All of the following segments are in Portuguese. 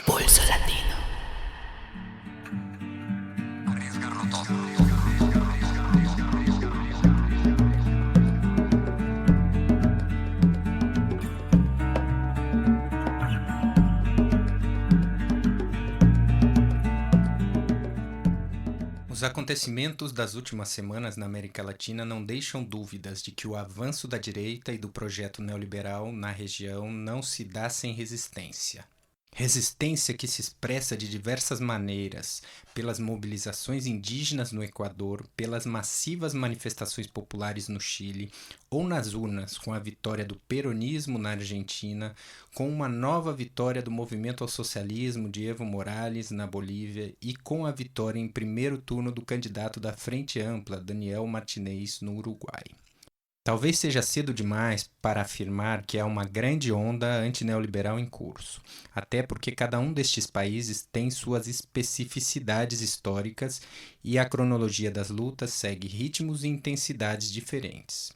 Pulso latino. Arriesgarlo todo. Os acontecimentos das últimas semanas na América Latina não deixam dúvidas de que o avanço da direita e do projeto neoliberal na região não se dá sem resistência. Resistência que se expressa de diversas maneiras, pelas mobilizações indígenas no Equador, pelas massivas manifestações populares no Chile, ou nas urnas com a vitória do peronismo na Argentina, com uma nova vitória do movimento ao socialismo de Evo Morales na Bolívia e com a vitória em primeiro turno do candidato da Frente Ampla, Daniel Martinez, no Uruguai. Talvez seja cedo demais para afirmar que há uma grande onda antineoliberal em curso, até porque cada um destes países tem suas especificidades históricas e a cronologia das lutas segue ritmos e intensidades diferentes.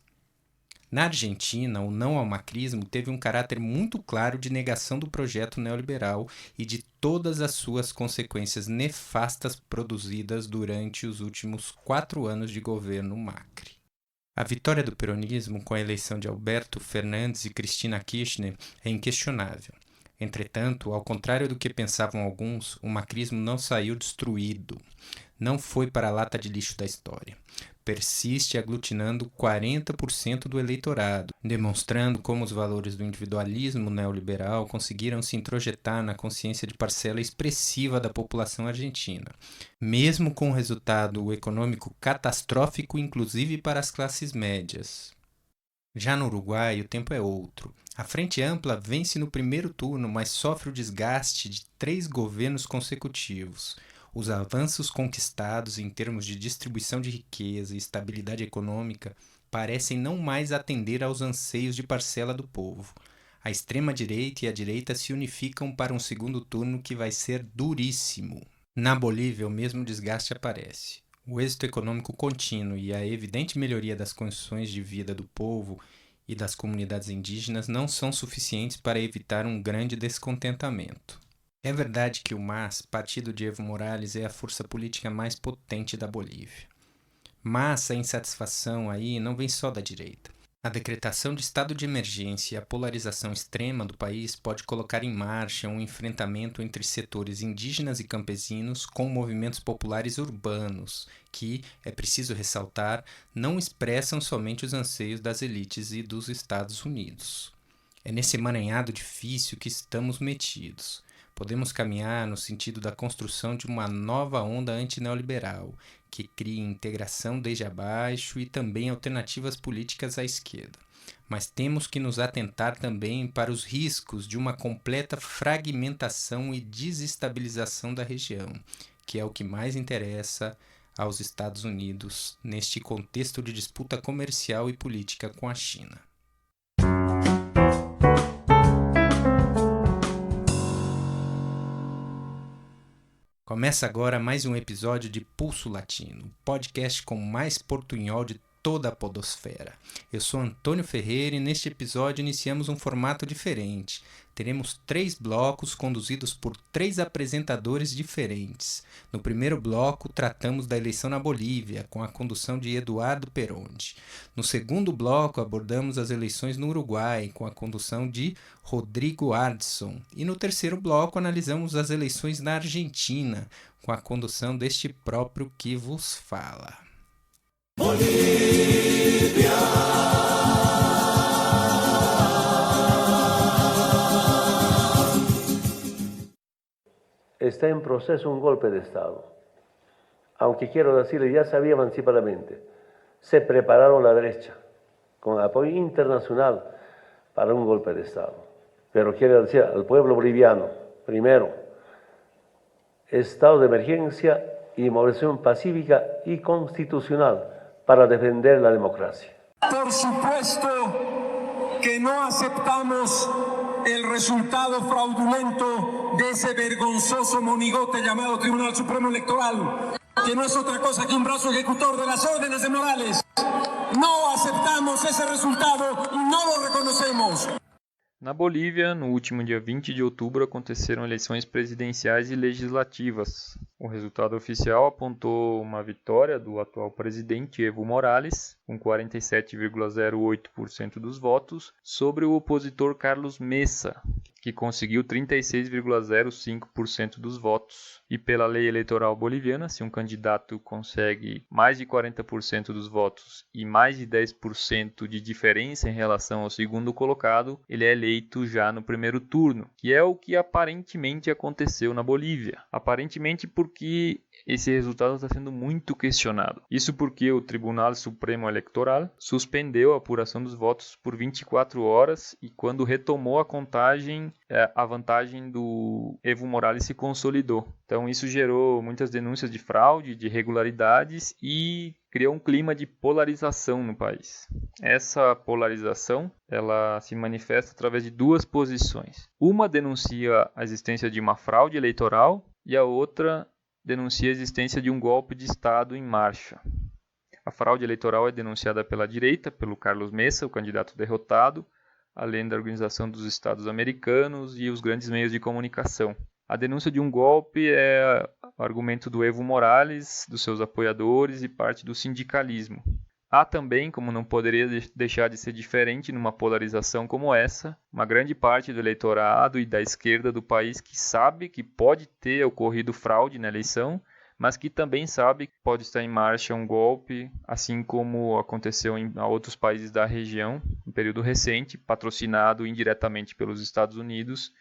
Na Argentina, o não ao macrismo teve um caráter muito claro de negação do projeto neoliberal e de todas as suas consequências nefastas produzidas durante os últimos 4 anos de governo Macri. A vitória do peronismo com a eleição de Alberto Fernandes e Cristina Kirchner é inquestionável. Entretanto, ao contrário do que pensavam alguns, o macrismo não saiu destruído, não foi para a lata de lixo da história. Persiste aglutinando 40% do eleitorado, demonstrando como os valores do individualismo neoliberal conseguiram se introjetar na consciência de parcela expressiva da população argentina, mesmo com um resultado econômico catastrófico, inclusive para as classes médias. Já no Uruguai, o tempo é outro. A Frente Ampla vence no primeiro turno, mas sofre o desgaste de 3 governos consecutivos. Os avanços conquistados em termos de distribuição de riqueza e estabilidade econômica parecem não mais atender aos anseios de parcela do povo. A extrema-direita e a direita se unificam para um segundo turno que vai ser duríssimo. Na Bolívia, o mesmo desgaste aparece. O êxito econômico contínuo e a evidente melhoria das condições de vida do povo e das comunidades indígenas não são suficientes para evitar um grande descontentamento. É verdade que o MAS, partido de Evo Morales, é a força política mais potente da Bolívia. Mas a insatisfação aí não vem só da direita. A decretação de estado de emergência e a polarização extrema do país pode colocar em marcha um enfrentamento entre setores indígenas e campesinos com movimentos populares urbanos, que, é preciso ressaltar, não expressam somente os anseios das elites e dos Estados Unidos. É nesse emaranhado difícil que estamos metidos. Podemos caminhar no sentido da construção de uma nova onda antineoliberal, que crie integração desde abaixo e também alternativas políticas à esquerda. Mas temos que nos atentar também para os riscos de uma completa fragmentação e desestabilização da região, que é o que mais interessa aos Estados Unidos neste contexto de disputa comercial e política com a China. Começa agora mais um episódio de Pulso Latino, podcast com mais portunhol de toda a podosfera. Eu sou Antônio Ferreira e neste episódio iniciamos um formato diferente. Teremos 3 blocos conduzidos por 3 apresentadores diferentes. No primeiro bloco, tratamos da eleição na Bolívia, com a condução de Eduardo Perondi. No segundo bloco, abordamos as eleições no Uruguai, com a condução de Rodrigo Ardson. E no terceiro bloco, analisamos as eleições na Argentina, com a condução deste próprio que vos fala. Bolivia. Está en proceso un golpe de Estado. Aunque quiero decirle, ya se había anticipadamente. Se prepararon la derecha con apoyo internacional para un golpe de Estado. Pero quiero decir al pueblo boliviano, primero, estado de emergencia y movilización pacífica y constitucional para defender la democracia. Por supuesto que no aceptamos el resultado fraudulento de ese vergonzoso monigote llamado Tribunal Supremo Electoral, que no es otra cosa que un brazo ejecutor de las órdenes de Morales. No aceptamos ese resultado y no lo reconocemos. Na Bolívia, no último dia 20 de outubro, aconteceram eleições presidenciais e legislativas. O resultado oficial apontou uma vitória do atual presidente Evo Morales, com 47,08% dos votos, sobre o opositor Carlos Mesa, que conseguiu 36,05% dos votos. E pela lei eleitoral boliviana, se um candidato consegue mais de 40% dos votos e mais de 10% de diferença em relação ao segundo colocado, ele é eleito já no primeiro turno, que é o que aparentemente aconteceu na Bolívia. Aparentemente porque esse resultado está sendo muito questionado. Isso porque o Tribunal Supremo Eleitoral suspendeu a apuração dos votos por 24 horas e quando retomou a contagem, a vantagem do Evo Morales se consolidou. Então isso gerou muitas denúncias de fraude, de irregularidades e criou um clima de polarização no país. Essa polarização ela se manifesta através de duas posições. Uma denuncia a existência de uma fraude eleitoral e a outra denuncia a existência de um golpe de Estado em marcha. A fraude eleitoral é denunciada pela direita, pelo Carlos Mesa, o candidato derrotado, além da Organização dos Estados Americanos e os grandes meios de comunicação. A denúncia de um golpe é o argumento do Evo Morales, dos seus apoiadores e parte do sindicalismo. Há também, como não poderia deixar de ser diferente numa polarização como essa, uma grande parte do eleitorado e da esquerda do país que sabe que pode ter ocorrido fraude na eleição, mas que também sabe que pode estar em marcha um golpe, assim como aconteceu em outros países da região, em período recente, patrocinado indiretamente pelos Estados Unidos,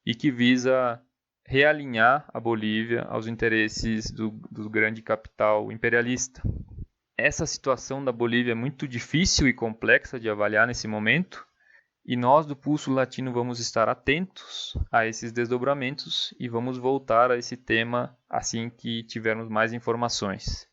e que visa realinhar a Bolívia aos interesses do grande capital imperialista. Essa situação da Bolívia é muito difícil e complexa de avaliar nesse momento, e nós do Pulso Latino vamos estar atentos a esses desdobramentos e vamos voltar a esse tema assim que tivermos mais informações.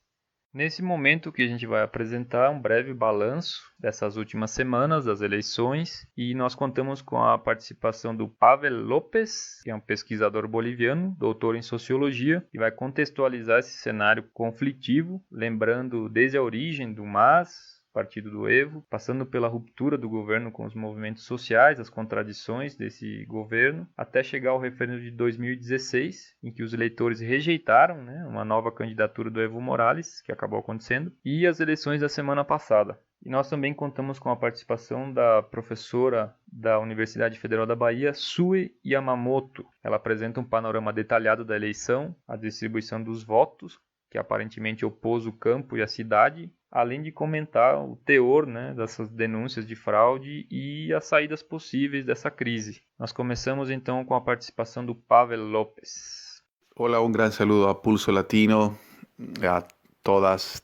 Nesse momento que a gente vai apresentar um breve balanço dessas últimas semanas das eleições e nós contamos com a participação do Pavel López, que é um pesquisador boliviano, doutor em sociologia, e vai contextualizar esse cenário conflitivo, lembrando desde a origem do MAS, partido do Evo, passando pela ruptura do governo com os movimentos sociais, as contradições desse governo, até chegar ao referendo de 2016, em que os eleitores rejeitaram uma nova candidatura do Evo Morales, que acabou acontecendo, e as eleições da semana passada. E nós também contamos com a participação da professora da Universidade Federal da Bahia, Sue Yamamoto. Ela apresenta um panorama detalhado da eleição, a distribuição dos votos, que aparentemente opôs o campo e a cidade, além de comentar o teor dessas denúncias de fraude e as saídas possíveis dessa crise. Nós começamos então com a participação do Pavel López. Hola, un gran saludo a Pulso Latino, a todos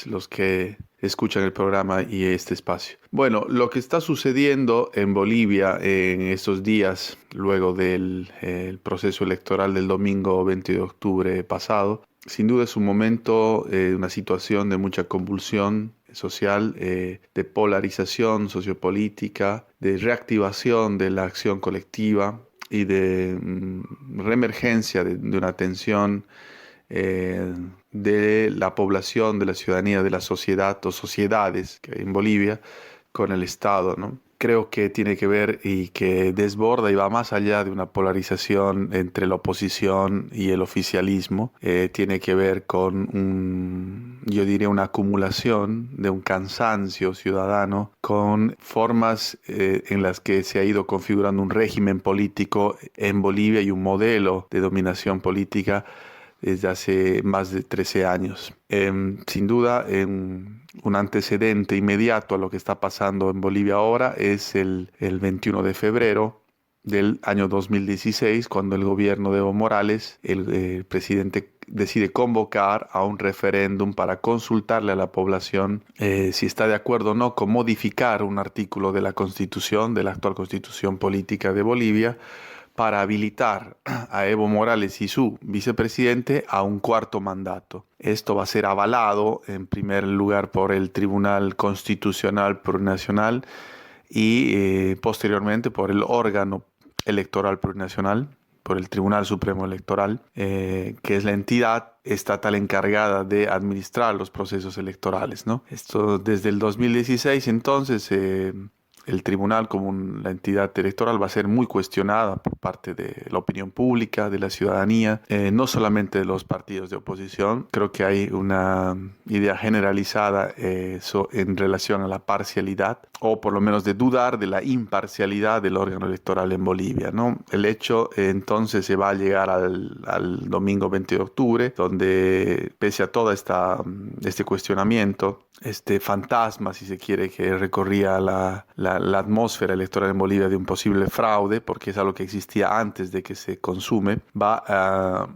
los que escuchan el programa y este espacio. Bueno, lo que está sucediendo en Bolivia en estos días, luego del proceso electoral del domingo 20 de octubre pasado, sin duda es un momento, una situación de mucha convulsión social, de polarización sociopolítica, de reactivación de la acción colectiva y de reemergencia de una tensión de la población, de la ciudadanía, de la sociedad o sociedades que hay en Bolivia con el Estado, ¿no? Creo que tiene que ver y que desborda y va más allá de una polarización entre la oposición y el oficialismo. Tiene que ver con yo diría una acumulación de un cansancio ciudadano con formas en las que se ha ido configurando un régimen político en Bolivia y un modelo de dominación política desde hace más de 13 años. Sin duda, un antecedente inmediato a lo que está pasando en Bolivia ahora es el 21 de febrero del año 2016, cuando el gobierno de Evo Morales, el presidente, decide convocar a un referéndum para consultarle a la población si está de acuerdo o no con modificar un artículo de la Constitución, de la actual Constitución Política de Bolivia, para habilitar a Evo Morales y su vicepresidente a un cuarto mandato. Esto va a ser avalado en primer lugar por el Tribunal Constitucional Plurinacional y posteriormente por el órgano electoral plurinacional, por el Tribunal Supremo Electoral, que es la entidad estatal encargada de administrar los procesos electorales, ¿no? Esto desde el 2016 entonces el tribunal como la entidad electoral va a ser muy cuestionada por parte de la opinión pública, de la ciudadanía, no solamente de los partidos de oposición. Creo que hay una idea generalizada en relación a la parcialidad, o por lo menos de dudar de la imparcialidad del órgano electoral en Bolivia, ¿no? El hecho entonces se va a llegar al domingo 20 de octubre, donde pese a todo este cuestionamiento, este fantasma, si se quiere, que recorría la atmósfera electoral en Bolivia de un posible fraude, porque es algo que existía antes de que se consume, va a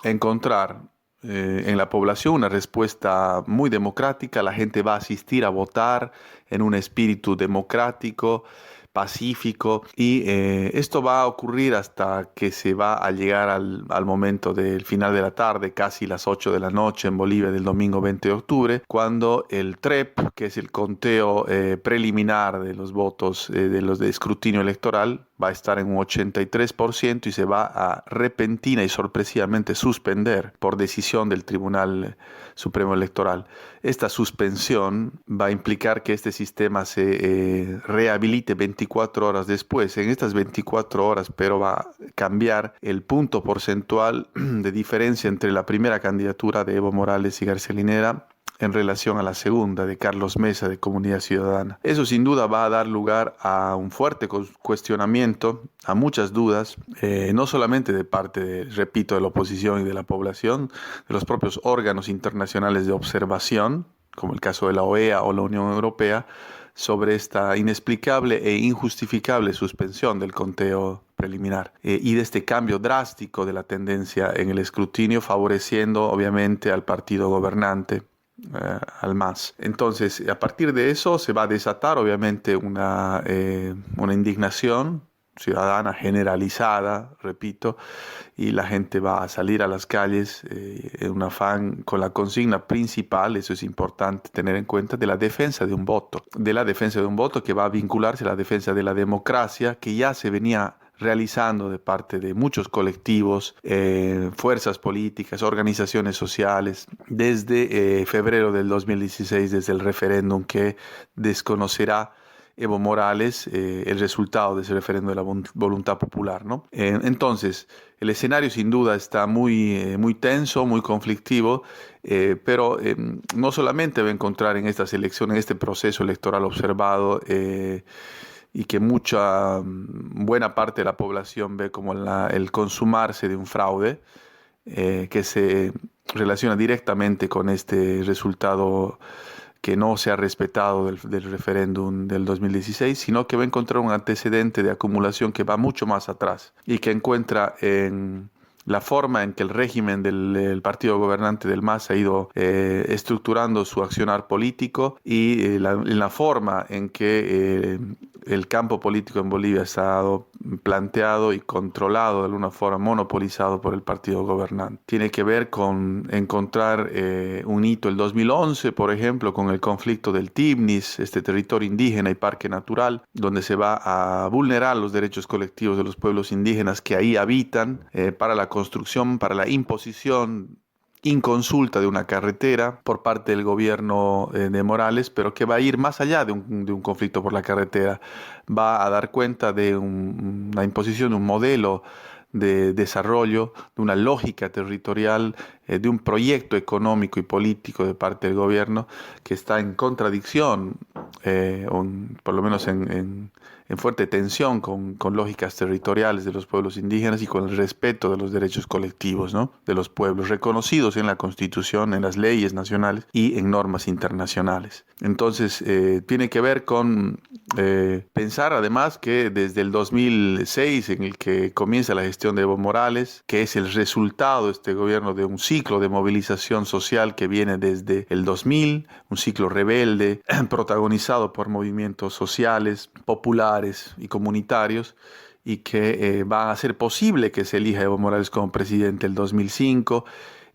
encontrar en la población una respuesta muy democrática. La gente va a asistir a votar en un espíritu democrático, pacífico, y esto va a ocurrir hasta que se va a llegar al momento del final de la tarde, casi las 8 de la noche en Bolivia del domingo 20 de octubre, cuando el TREP, que es el conteo preliminar de los votos de los de escrutinio electoral, va a estar en un 83% y se va a repentina y sorpresivamente suspender por decisión del Tribunal Supremo Electoral. Esta suspensión va a implicar que este sistema se rehabilite 24 horas después. En estas 24 horas, pero va a cambiar el punto porcentual de diferencia entre la primera candidatura de Evo Morales y García Linera en relación a la segunda de Carlos Mesa de Comunidad Ciudadana. Eso sin duda va a dar lugar a un fuerte cuestionamiento, a muchas dudas, no solamente de parte, repito, de la oposición y de la población, de los propios órganos internacionales de observación, como el caso de la OEA o la Unión Europea, sobre esta inexplicable e injustificable suspensión del conteo preliminar y de este cambio drástico de la tendencia en el escrutinio, favoreciendo obviamente al partido gobernante, al MAS. Entonces, a partir de eso se va a desatar obviamente una indignación ciudadana generalizada, repito, y la gente va a salir a las calles en un afán con la consigna principal, eso es importante tener en cuenta, de la defensa de un voto que va a vincularse a la defensa de la democracia, que ya se venía realizando de parte de muchos colectivos, fuerzas políticas, organizaciones sociales, desde febrero del 2016, desde el referéndum que desconocerá Evo Morales el resultado de ese referéndum de la voluntad popular, ¿no? Entonces, el escenario sin duda está muy tenso, muy conflictivo, pero no solamente va a encontrar en estas elecciones, en este proceso electoral observado, y que buena parte de la población ve como el consumarse de un fraude que se relaciona directamente con este resultado que no se ha respetado del referéndum del 2016, sino que va a encontrar un antecedente de acumulación que va mucho más atrás y que encuentra en la forma en que el régimen del partido gobernante del MAS ha ido estructurando su accionar político y en la forma en que el campo político en Bolivia ha estado planteado y controlado de alguna forma, monopolizado por el partido gobernante. Tiene que ver con encontrar un hito el 2011, por ejemplo, con el conflicto del Tibnis, este territorio indígena y parque natural, donde se va a vulnerar los derechos colectivos de los pueblos indígenas que ahí habitan para la construcción, para la imposición inconsulta de una carretera por parte del gobierno de Morales, pero que va a ir más allá de un conflicto por la carretera. Va a dar cuenta de una imposición de un modelo de desarrollo, de una lógica territorial, de un proyecto económico y político de parte del gobierno que está en contradicción, por lo menos en fuerte tensión con lógicas territoriales de los pueblos indígenas y con el respeto de los derechos colectivos, ¿no?, de los pueblos, reconocidos en la Constitución, en las leyes nacionales y en normas internacionales. Entonces, tiene que ver con pensar además que desde el 2006, en el que comienza la gestión de Evo Morales, que es el resultado de este gobierno de un ciclo de movilización social que viene desde el 2000, un ciclo rebelde, protagonizado por movimientos sociales, populares y comunitarios, y que va a hacer posible que se elija Evo Morales como presidente el 2005,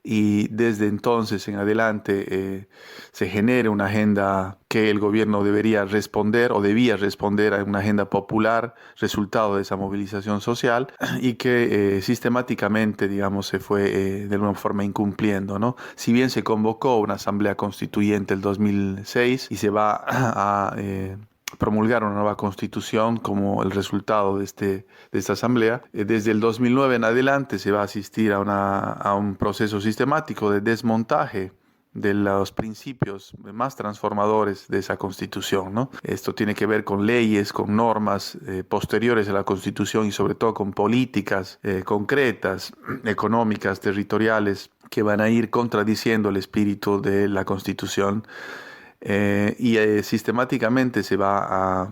y desde entonces en adelante se genere una agenda que el gobierno debería responder o debía responder a una agenda popular, resultado de esa movilización social, y que sistemáticamente, digamos, se fue de alguna forma incumpliendo, ¿no? Si bien se convocó una asamblea constituyente el 2006 y se va a promulgar una nueva constitución como el resultado de esta asamblea. Desde el 2009 en adelante se va a asistir a un proceso sistemático de desmontaje de los principios más transformadores de esa Constitución, ¿no? Esto tiene que ver con leyes, con normas posteriores a la Constitución y sobre todo con políticas concretas, económicas, territoriales, que van a ir contradiciendo el espíritu de la Constitución y sistemáticamente se va a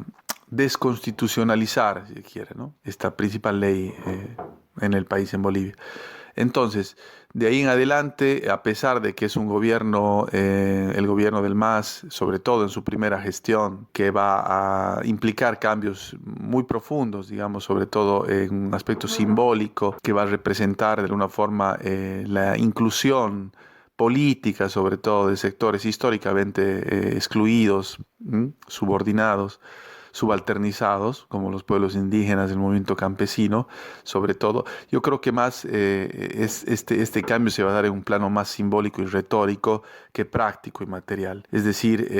desconstitucionalizar, si se quiere, ¿no? Esta principal ley en el país, en Bolivia. Entonces, de ahí en adelante, a pesar de que es un gobierno, el gobierno del MAS, sobre todo en su primera gestión, que va a implicar cambios muy profundos, digamos, sobre todo en un aspecto simbólico, que va a representar de alguna forma la inclusión política, sobre todo de sectores históricamente excluidos, subordinados, subalternizados, como los pueblos indígenas, el movimiento campesino, sobre todo. Yo creo que más este cambio se va a dar en un plano más simbólico y retórico que práctico y material. Es decir,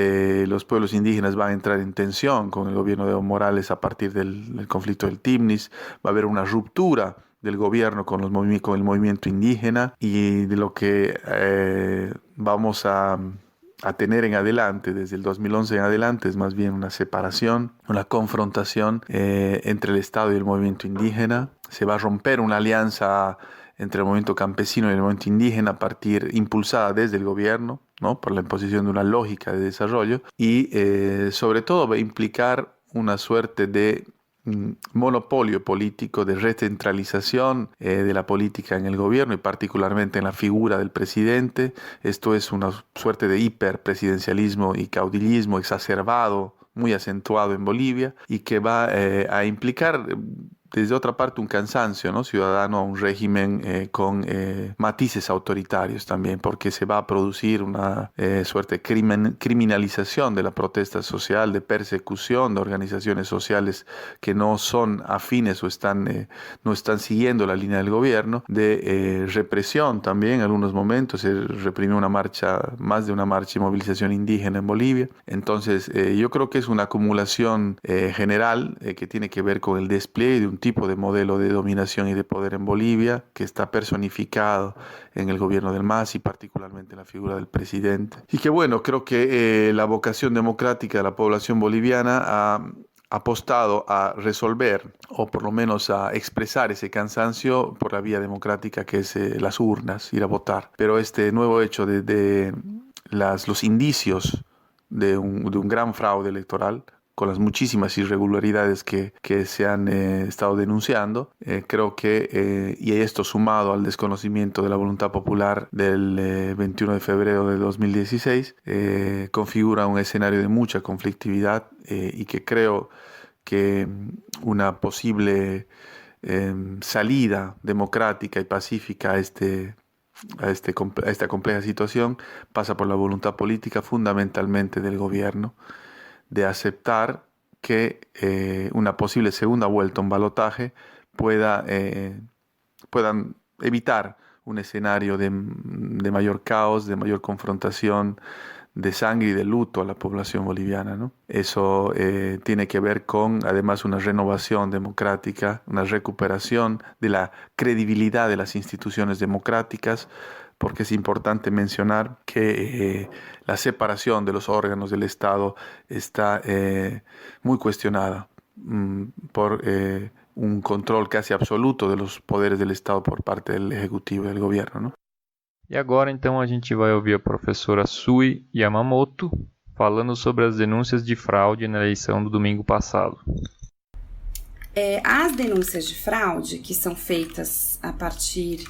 los pueblos indígenas van a entrar en tensión con el gobierno de Evo Morales a partir del conflicto del Timnis, va a haber una ruptura del gobierno con el movimiento indígena y de lo que vamos a tener en adelante, desde el 2011 en adelante, es más bien una separación, una confrontación entre el Estado y el movimiento indígena. Se va a romper una alianza entre el movimiento campesino y el movimiento indígena impulsada desde el gobierno, ¿no? Por la imposición de una lógica de desarrollo y sobre todo va a implicar una suerte de monopolio político, de recentralización de la política en el gobierno y particularmente en la figura del presidente. Esto es una suerte de hiperpresidencialismo y caudillismo exacerbado, muy acentuado en Bolivia y que va a implicar desde otra parte un cansancio, ¿no?, ciudadano a un régimen con matices autoritarios también, porque se va a producir una suerte de criminalización de la protesta social, de persecución de organizaciones sociales que no son afines o no están siguiendo la línea del gobierno, de represión también. En algunos momentos se reprimió más de una marcha y movilización indígena en Bolivia. Entonces yo creo que es una acumulación general que tiene que ver con el despliegue de un tipo de modelo de dominación y de poder en Bolivia que está personificado en el gobierno del MAS y particularmente en la figura del presidente. Y que bueno, creo que la vocación democrática de la población boliviana ha apostado a resolver o por lo menos a expresar ese cansancio por la vía democrática que es las urnas, ir a votar. Pero este nuevo hecho de los indicios de un gran fraude electoral, con las muchísimas irregularidades que se han estado denunciando, creo que, y esto sumado al desconocimiento de la voluntad popular del 21 de febrero de 2016, configura un escenario de mucha conflictividad y que creo que una posible salida democrática y pacífica a esta compleja situación pasa por la voluntad política fundamentalmente del gobierno, de aceptar que una posible segunda vuelta, un balotaje, puedan evitar un escenario de mayor caos, de mayor confrontación, de sangre y de luto a la población boliviana, ¿no? Eso tiene que ver con, además, una renovación democrática, una recuperación de la credibilidad de las instituciones democráticas, porque es importante mencionar que la separación de los órganos del Estado está muy cuestionada por un control casi absoluto de los poderes del Estado por parte del Ejecutivo y del Gobierno, ¿no? E agora, então, a gente vai ouvir a professora Sui Yamamoto falando sobre as denúncias de fraude na eleição do domingo passado. As denúncias de fraude, que são feitas a partir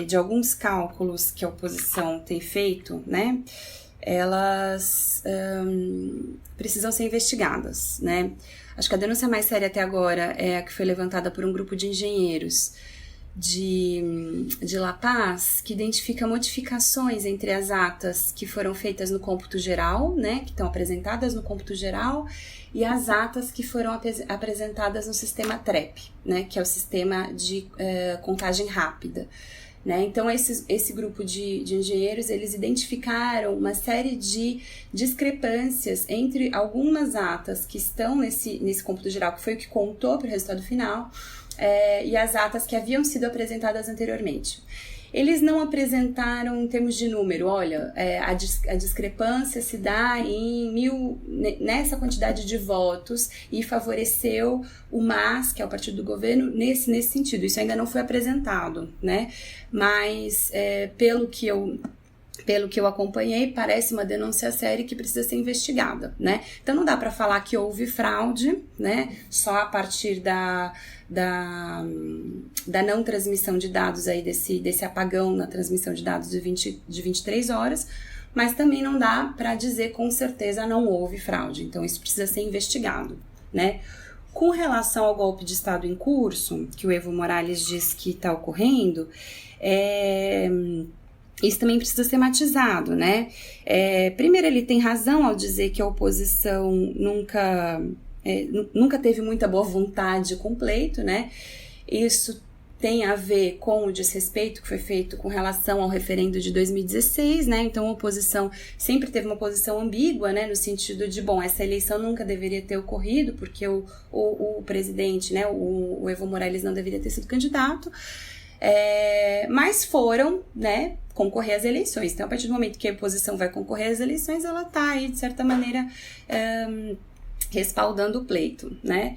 de alguns cálculos que a oposição tem feito, né, elas precisam ser investigadas, né? Acho que a denúncia mais séria até agora é a que foi levantada por um grupo de engenheiros de La Paz, que identifica modificações entre as atas que foram feitas no cômputo geral, né, que estão apresentadas no cômputo geral, e as atas que foram apresentadas no sistema TREP, né, que é o sistema de contagem rápida. né? Então, esse grupo de engenheiros, eles identificaram uma série de discrepâncias entre algumas atas que estão nesse cômputo geral, que foi o que contou para o resultado final, e as atas que haviam sido apresentadas anteriormente. Eles não apresentaram em termos de número, olha, a discrepância se dá nessa quantidade de votos e favoreceu o MAS, que é o partido do governo, nesse sentido. Isso ainda não foi apresentado, né? Mas pelo que eu acompanhei, parece uma denúncia séria que precisa ser investigada, né? Então não dá para falar que houve fraude, né? Só a partir da não transmissão de dados aí desse apagão na transmissão de dados de 23 horas, mas também não dá para dizer com certeza não houve fraude. Então isso precisa ser investigado, né? Com relação ao golpe de Estado em curso, que o Evo Morales diz que está ocorrendo, isso também precisa ser matizado, né? Primeiro, ele tem razão ao dizer que a oposição nunca teve muita boa vontade com o pleito, né? Isso tem a ver com o desrespeito que foi feito com relação ao referendo de 2016, né? Então a oposição sempre teve uma posição ambígua, né? No sentido de, essa eleição nunca deveria ter ocorrido, porque o presidente, né? O Evo Morales não deveria ter sido candidato, mas foram, né? Concorrer às eleições. Então, a partir do momento que a oposição vai concorrer às eleições, ela está aí, de certa maneira, respaldando o pleito, né?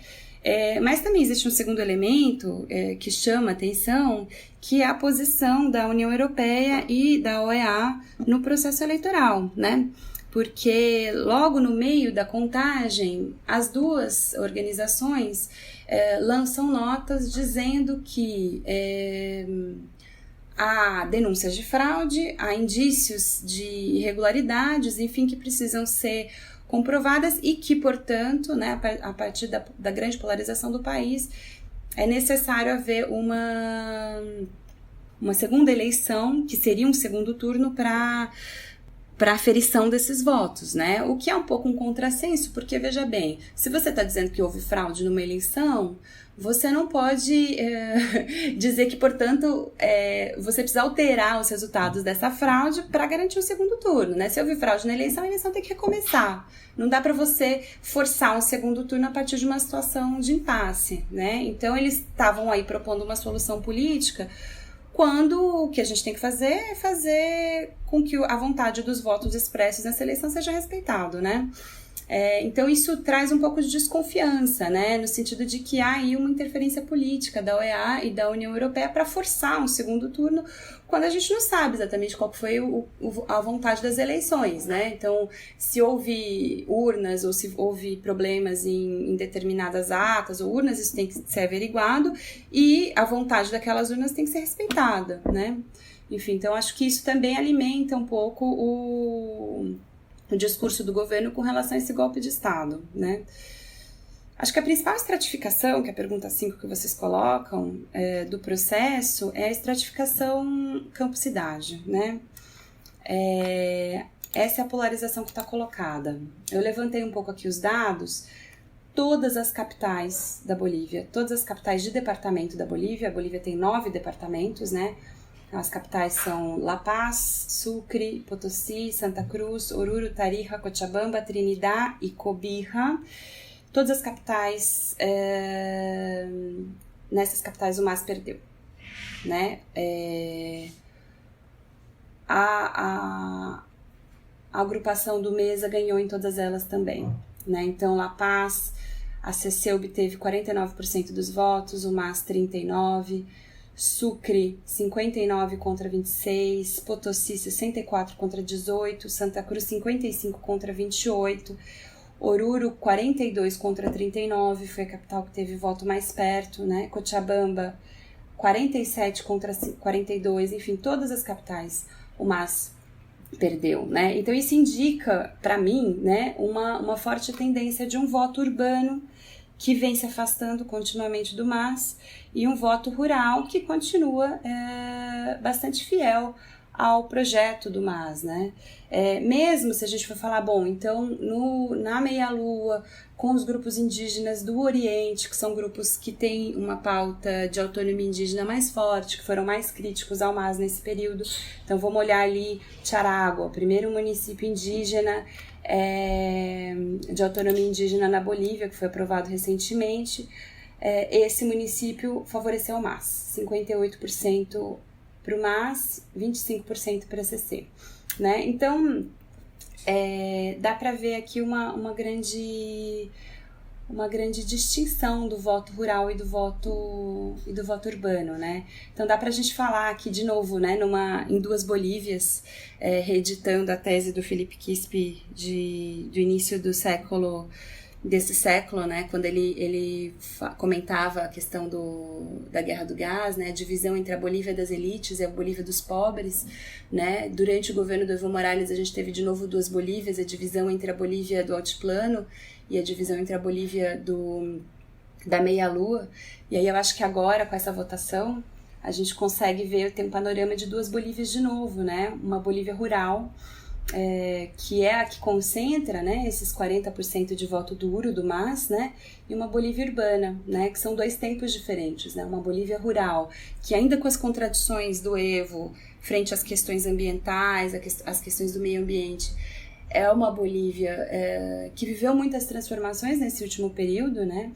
Mas também existe um segundo elemento que chama atenção, que é a posição da União Europeia e da OEA no processo eleitoral, né? Porque logo no meio da contagem, as duas organizações lançam notas dizendo que há denúncias de fraude, há indícios de irregularidades, enfim, que precisam ser comprovadas e que, portanto, né, a partir da grande polarização do país, é necessário haver uma segunda eleição, que seria um segundo turno para aferição desses votos, né? O que é um pouco um contrassenso, porque, veja bem, se você está dizendo que houve fraude numa eleição, você não pode dizer que, portanto, você precisa alterar os resultados dessa fraude para garantir o segundo turno, né? Se houve fraude na eleição, a eleição tem que recomeçar. Não dá para você forçar um segundo turno a partir de uma situação de impasse, né? Então, eles estavam aí propondo uma solução política, quando o que a gente tem que fazer é fazer com que a vontade dos votos expressos nessa eleição seja respeitado, né? Então isso traz um pouco de desconfiança, né? No sentido de que há aí uma interferência política da OEA e da União Europeia para forçar um segundo turno, quando a gente não sabe exatamente qual foi a vontade das eleições, né? Então, se houve urnas ou se houve problemas em determinadas atas ou urnas, isso tem que ser averiguado e a vontade daquelas urnas tem que ser respeitada, né? Enfim, então acho que isso também alimenta um pouco o discurso do governo com relação a esse golpe de Estado, né? Acho que a principal estratificação, que é a pergunta 5 que vocês colocam, do processo, é a estratificação campo-cidade, né? Essa é a polarização que está colocada. Eu levantei um pouco aqui os dados. Todas as capitais da Bolívia, todas as capitais de departamento da Bolívia, a Bolívia tem 9 departamentos, né? As capitais são La Paz, Sucre, Potosí, Santa Cruz, Oruro, Tarija, Cochabamba, Trinidad e Cobija. Todas as capitais, nessas capitais o MAS perdeu, né? A agrupação do MESA ganhou em todas elas também, né? Então, La Paz, a CC obteve 49% dos votos, o MAS 39%, Sucre, 59 contra 26, Potosí, 64 contra 18, Santa Cruz, 55 contra 28, Oruro, 42 contra 39, foi a capital que teve voto mais perto, né? Cochabamba, 47 contra 42, enfim, todas as capitais o MAS perdeu, né? Então isso indica, para mim, né, uma forte tendência de um voto urbano que vem se afastando continuamente do MAS, e um voto rural que continua bastante fiel ao projeto do MAS, né? Mesmo se a gente for falar, bom, então na Meia-Lua, com os grupos indígenas do Oriente, que são grupos que têm uma pauta de autonomia indígena mais forte, que foram mais críticos ao MAS nesse período. Então vamos olhar ali Charagua, o primeiro município indígena de autonomia indígena na Bolívia, que foi aprovado recentemente. Esse município favoreceu o MAS, 58% para o MAS, 25% para a CC, né? Então, dá para ver aqui uma grande distinção do voto rural e do voto urbano, né? Então dá para a gente falar aqui de novo, né, em duas Bolívias, reeditando a tese do Felipe Quispe do início desse século, né, quando ele comentava a questão da guerra do gás, né, a divisão entre a Bolívia das elites e a Bolívia dos pobres, né. Durante o governo do Evo Morales a gente teve de novo duas Bolívias, a divisão entre a Bolívia do altiplano e a divisão entre a Bolívia da Meia-Lua. E aí eu acho que agora, com essa votação, a gente consegue ter um panorama de duas Bolívias de novo, né, uma Bolívia rural, que é a que concentra, né, esses 40% de voto duro do MAS, né, e uma Bolívia urbana, né, que são dois tempos diferentes, né, uma Bolívia rural, que ainda com as contradições do Evo, frente às questões ambientais, às questões do meio ambiente, é uma Bolívia que viveu muitas transformações nesse último período, né,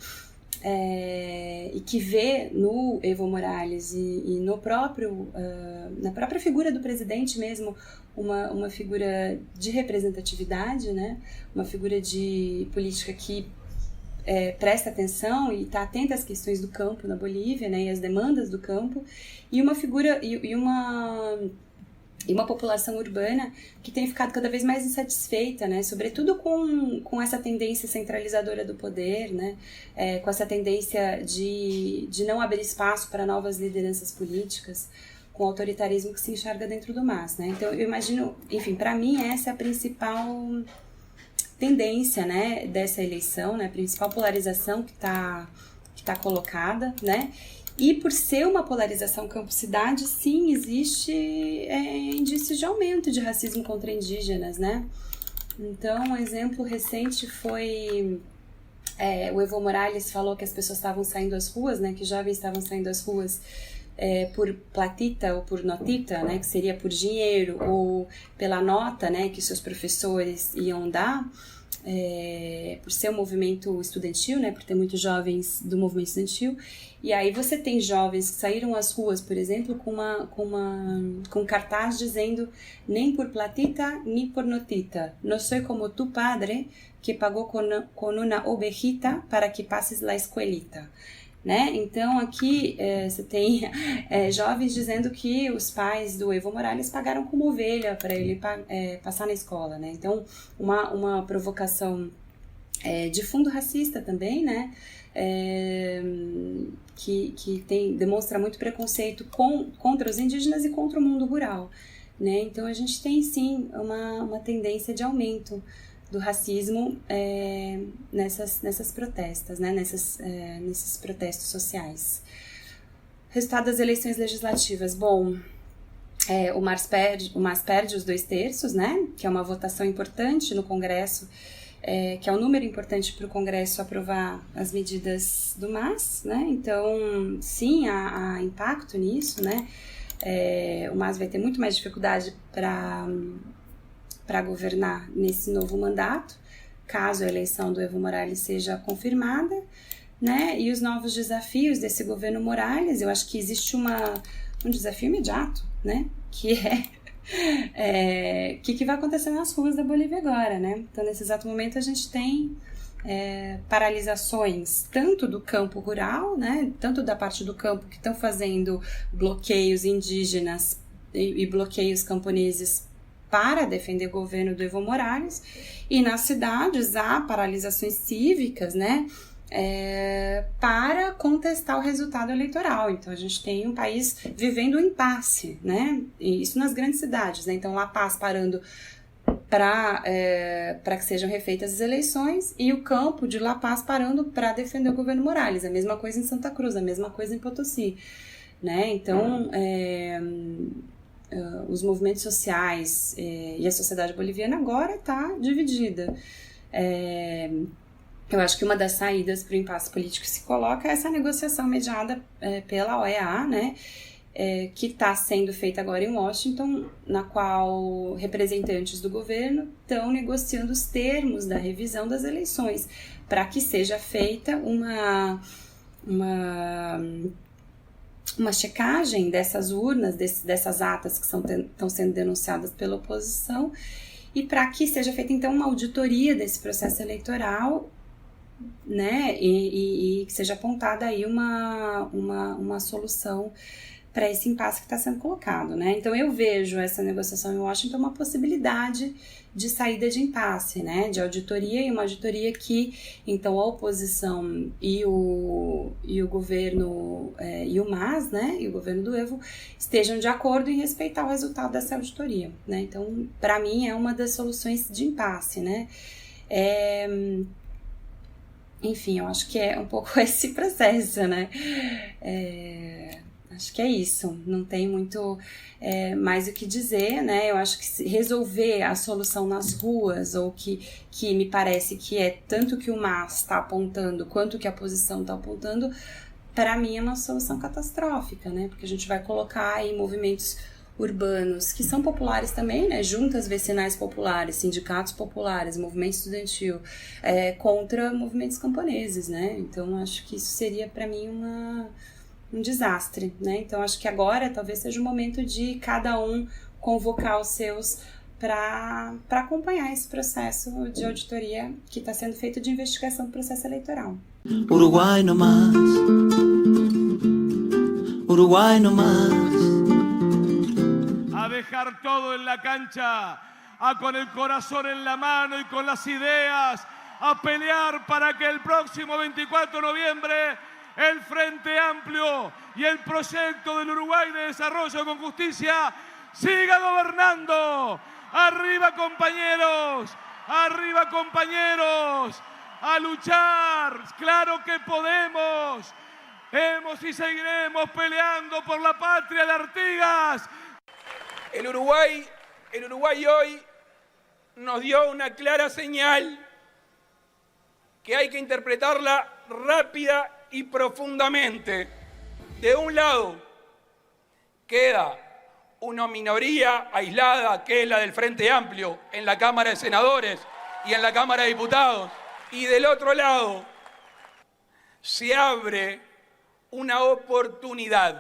e que vê no Evo Morales e no na própria figura do presidente mesmo uma figura de representatividade, né? Uma figura de política que presta atenção e está atenta às questões do campo na Bolívia, né? E às demandas do campo, e uma figura e uma população urbana que tem ficado cada vez mais insatisfeita, né? Sobretudo com essa tendência centralizadora do poder, né? Com essa tendência de não abrir espaço para novas lideranças políticas, com o autoritarismo que se enxerga dentro do MAS, né? Então eu imagino, enfim, para mim essa é a principal tendência, né, dessa eleição, né? A principal polarização que tá colocada, né? E por ser uma polarização campo-cidade, sim, existe indícios de aumento de racismo contra indígenas, né? Então, um exemplo recente foi... o Evo Morales falou que as pessoas estavam saindo às ruas, né? Que jovens estavam saindo às ruas por platita ou por notita, né? Que seria por dinheiro ou pela nota, né? Que seus professores iam dar. Por ser um movimento estudantil, né, por ter muitos jovens do movimento estudantil, e aí você tem jovens que saíram às ruas, por exemplo, com cartaz dizendo nem por platita, nem por notita, no soy como tu padre, que pagou con una ovejita para que passes la escuelita. Né? Então aqui você tem jovens dizendo que os pais do Evo Morales pagaram como ovelha para ele passar na escola, né? Então uma provocação de fundo racista também, né? Que demonstra muito preconceito contra os indígenas e contra o mundo rural, né? Então a gente tem sim uma tendência de aumento do racismo nessas protestas, né? Nesses protestos sociais. Resultado das eleições legislativas. Bom, o MAS perde os 2/3, né? Que é uma votação importante no Congresso, que é um número importante para o Congresso aprovar as medidas do MAS, né? Então, sim, há impacto nisso, né? O MAS vai ter muito mais dificuldade para governar nesse novo mandato, caso a eleição do Evo Morales seja confirmada, né? E os novos desafios desse governo Morales, eu acho que existe um desafio imediato, né? Que o que vai acontecer nas ruas da Bolívia agora, né? Então, nesse exato momento, a gente tem paralisações tanto do campo rural, né? Tanto da parte do campo que estão fazendo bloqueios indígenas e bloqueios camponeses para defender o governo do Evo Morales, e nas cidades há paralisações cívicas, né, para contestar o resultado eleitoral. Então a gente tem um país vivendo um impasse, né, e isso nas grandes cidades, né, então La Paz parando para que sejam refeitas as eleições, e o campo de La Paz parando para defender o governo Morales. A mesma coisa em Santa Cruz, a mesma coisa em Potosí, né, então os movimentos sociais e a sociedade boliviana agora está dividida. Eu acho que uma das saídas para o impasse político que se coloca é essa negociação mediada pela OEA, né, que está sendo feita agora em Washington, na qual representantes do governo estão negociando os termos da revisão das eleições, para que seja feita uma checagem dessas urnas, dessas atas que estão sendo denunciadas pela oposição, e para que seja feita então uma auditoria desse processo eleitoral, né, e que seja apontada aí uma solução para esse impasse que está sendo colocado, né? Então eu vejo essa negociação em Washington uma possibilidade de saída de impasse, né? De auditoria, e uma auditoria que então a oposição e o governo e o MAS, né? E o governo do Evo estejam de acordo em respeitar o resultado dessa auditoria, né? Então, para mim é uma das soluções de impasse, né? Enfim, eu acho que é um pouco esse processo, né? Acho que é isso, não tem muito mais o que dizer, né? Eu acho que resolver a solução nas ruas, ou que me parece que é tanto que o MAS está apontando quanto que a oposição está apontando, para mim é uma solução catastrófica, né? Porque a gente vai colocar aí movimentos urbanos que são populares também, né? Juntas vicinais populares, sindicatos populares, movimento estudantil, contra movimentos camponeses, né? Então acho que isso seria para mim um desastre, né? Então acho que agora talvez seja o momento de cada um convocar os seus para acompanhar esse processo de auditoria que está sendo feito, de investigação do processo eleitoral. Uruguay no más, Uruguay no más. A dejar todo en la cancha, a con el corazón en la mano y con las ideas, a pelear para que el próximo 24 de noviembre el Frente Amplio y el proyecto del Uruguay de desarrollo con justicia siga gobernando. ¡Arriba, compañeros! ¡Arriba, compañeros! ¡A luchar! ¡Claro que podemos! Hemos y seguiremos peleando por la patria de Artigas. El Uruguay hoy nos dio una clara señal que hay que interpretarla rápida y profundamente. De un lado queda una minoría aislada, que es la del Frente Amplio, en la Cámara de Senadores y en la Cámara de Diputados. Y del otro lado se abre una oportunidade.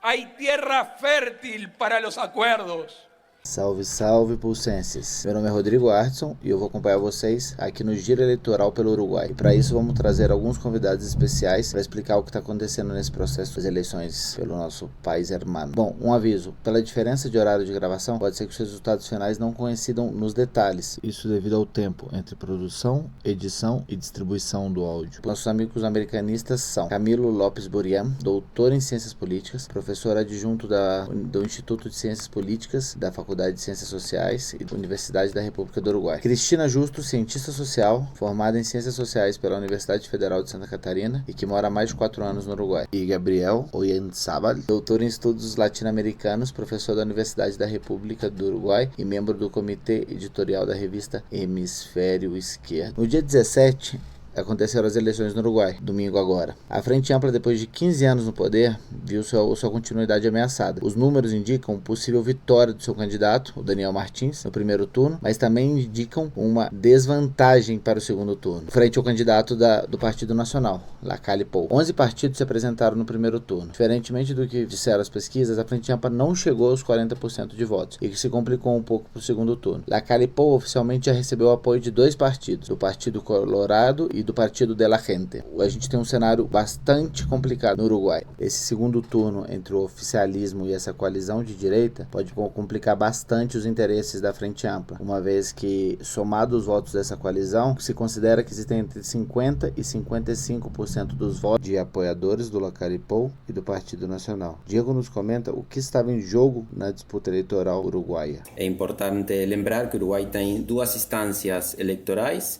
Hay tierra fértil para los acuerdos. Salve, salve, pulsenses! Meu nome é Rodrigo Artson e eu vou acompanhar vocês aqui no Giro Eleitoral pelo Uruguai. E para isso vamos trazer alguns convidados especiais para explicar o que está acontecendo nesse processo das eleições pelo nosso país hermano. Bom, um aviso: pela diferença de horário de gravação, pode ser que os resultados finais não coincidam nos detalhes. Isso devido ao tempo entre produção, edição e distribuição do áudio. Nossos amigos americanistas são Camilo Lopes Burian, doutor em Ciências Políticas, professor adjunto do Instituto de Ciências Políticas da Faculdade de Ciências Sociais e da Universidade da República do Uruguai. Cristina Justo, cientista social, formada em Ciências Sociais pela Universidade Federal de Santa Catarina e que mora há mais de 4 anos no Uruguai. E Gabriel Ollantzábal, doutor em Estudos Latino-Americanos, professor da Universidade da República do Uruguai e membro do comitê editorial da revista Hemisfério Esquerdo. No dia 17, aconteceram as eleições no Uruguai, domingo agora. A Frente Ampla, depois de 15 anos no poder, viu sua continuidade ameaçada. Os números indicam possível vitória do seu candidato, o Daniel Martins, no primeiro turno, mas também indicam uma desvantagem para o segundo turno, frente ao candidato do Partido Nacional, Lacalle Pou. 11 partidos se apresentaram no primeiro turno. Diferentemente do que disseram as pesquisas, a Frente Ampla não chegou aos 40% de votos, e que se complicou um pouco para o segundo turno. Lacalle Pou oficialmente já recebeu o apoio de 2 partidos, do Partido Colorado e do Partido de la Gente. A gente tem um cenário bastante complicado no Uruguai. Esse segundo turno entre o oficialismo e essa coalizão de direita pode complicar bastante os interesses da Frente Ampla, uma vez que, somado os votos dessa coalizão, se considera que existem entre 50% e 55% dos votos de apoiadores do Lacalle Pou e do Partido Nacional. Diego nos comenta o que estava em jogo na disputa eleitoral uruguaia. É importante lembrar que o Uruguai tem 2 instâncias eleitorais,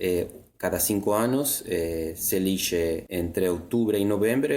Cada 5 anos se elige entre outubro e novembro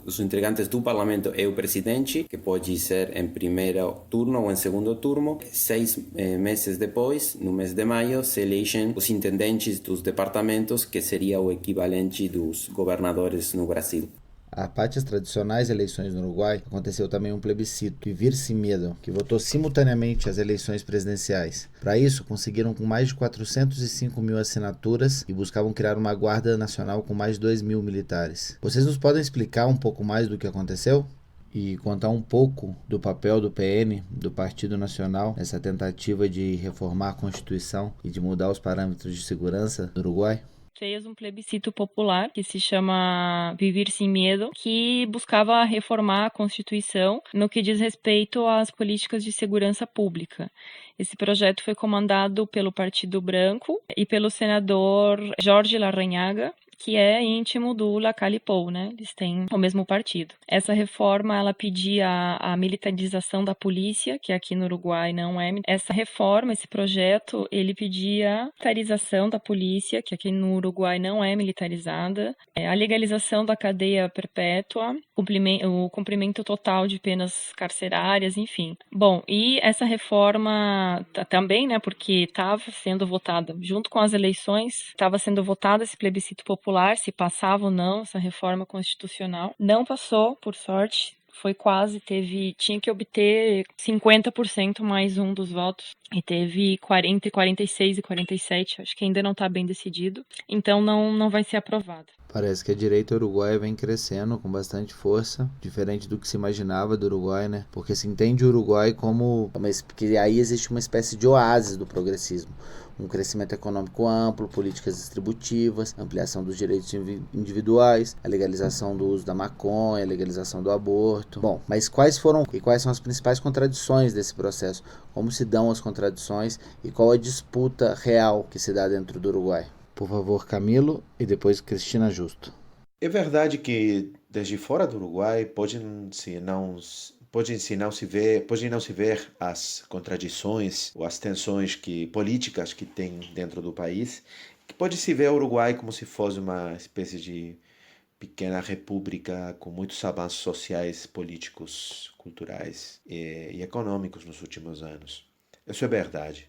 os integrantes do Parlamento e o presidente, que pode ser em primeiro turno ou em segundo turno. 6 meses depois, no mês de maio, se elegem os intendentes dos departamentos, que seria o equivalente dos governadores no Brasil. A parte as tradicionais eleições no Uruguai, aconteceu também um plebiscito, Vivir Sin Miedo, que votou simultaneamente as eleições presidenciais. Para isso, conseguiram com mais de 405 mil assinaturas e buscavam criar uma guarda nacional com mais de 2 mil militares. Vocês nos podem explicar um pouco mais do que aconteceu? E contar um pouco do papel do PN, do Partido Nacional, nessa tentativa de reformar a Constituição e de mudar os parâmetros de segurança do Uruguai? Fez um plebiscito popular que se chama Vivir Sin Miedo, que buscava reformar a Constituição no que diz respeito às políticas de segurança pública. Esse projeto foi comandado pelo Partido Branco e pelo senador Jorge Larrañaga, que é íntimo do Lacalle Pou, né? Eles têm o mesmo partido. Essa reforma, ela pedia a militarização da polícia, que aqui no Uruguai não é. Essa reforma, esse projeto, ele pedia a militarização da polícia, que aqui no Uruguai não é militarizada, a legalização da cadeia perpétua, o cumprimento total de penas carcerárias, enfim. Bom, e essa reforma também, né, porque estava sendo votada, junto com as eleições, estava sendo votado esse plebiscito popular, se passava ou não essa reforma constitucional. Não passou, por sorte. Foi quase, tinha que obter 50% mais um dos votos. E teve 40, 46 e 47, acho que ainda não está bem decidido. Então não vai ser aprovado. Parece que a direita uruguaia vem crescendo com bastante força, diferente do que se imaginava do Uruguai, né? Porque se entende o Uruguai como... Porque aí existe uma espécie de oásis do progressismo. Um crescimento econômico amplo, políticas distributivas, ampliação dos direitos individuais, a legalização do uso da maconha, a legalização do aborto. Bom, mas quais são as principais contradições desse processo? Como se dão as contradições e qual a disputa real que se dá dentro do Uruguai? Por favor, Camilo, e depois Cristina Justo. É verdade que desde fora do Uruguai pode não se ver as contradições ou as tensões políticas que tem dentro do país, que pode se ver o Uruguai como se fosse uma espécie de pequena república com muitos avanços sociais, políticos, culturais e econômicos nos últimos anos. Isso é verdade.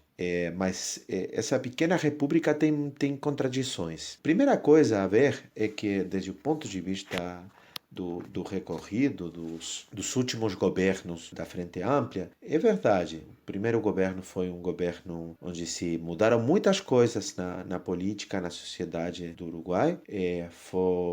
Mas essa pequena república tem contradições. Primeira coisa a ver é que, desde o ponto de vista do recorrido dos últimos governos da Frente Ampla, é verdade. O primeiro governo foi um governo onde se mudaram muitas coisas na política, na sociedade do Uruguai.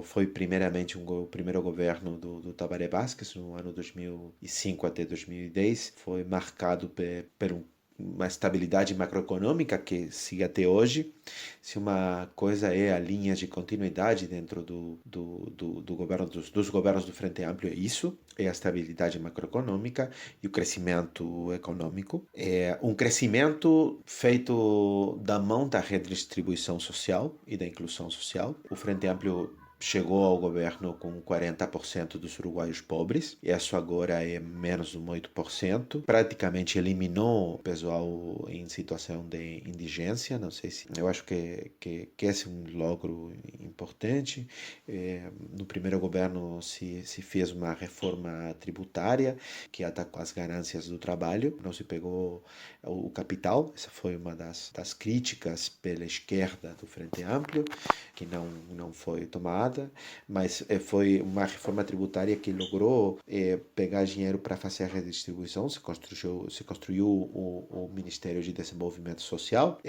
Foi primeiramente o primeiro governo do Tabaré Vázquez, no ano 2005 até 2010. Foi marcado por uma estabilidade macroeconômica que sigue até hoje. Se uma coisa é a linha de continuidade dentro dos governos do Frente Amplio, é isso, é a estabilidade macroeconômica e o crescimento econômico. É um crescimento feito da mão da redistribuição social e da inclusão social. O Frente Amplio chegou ao governo com 40% dos uruguaios pobres, e isso agora é menos de 8%. Praticamente eliminou o pessoal em situação de indigência. Não sei se... Eu acho que esse é um logro importante. No primeiro governo se fez uma reforma tributária que atacou as ganâncias do trabalho, não se pegou o capital. Essa foi uma das críticas pela esquerda do Frente Amplio, que não foi tomada. Mas foi uma reforma tributária que logrou pegar dinheiro para fazer a redistribuição. Se construiu o Ministério de Desenvolvimento Social,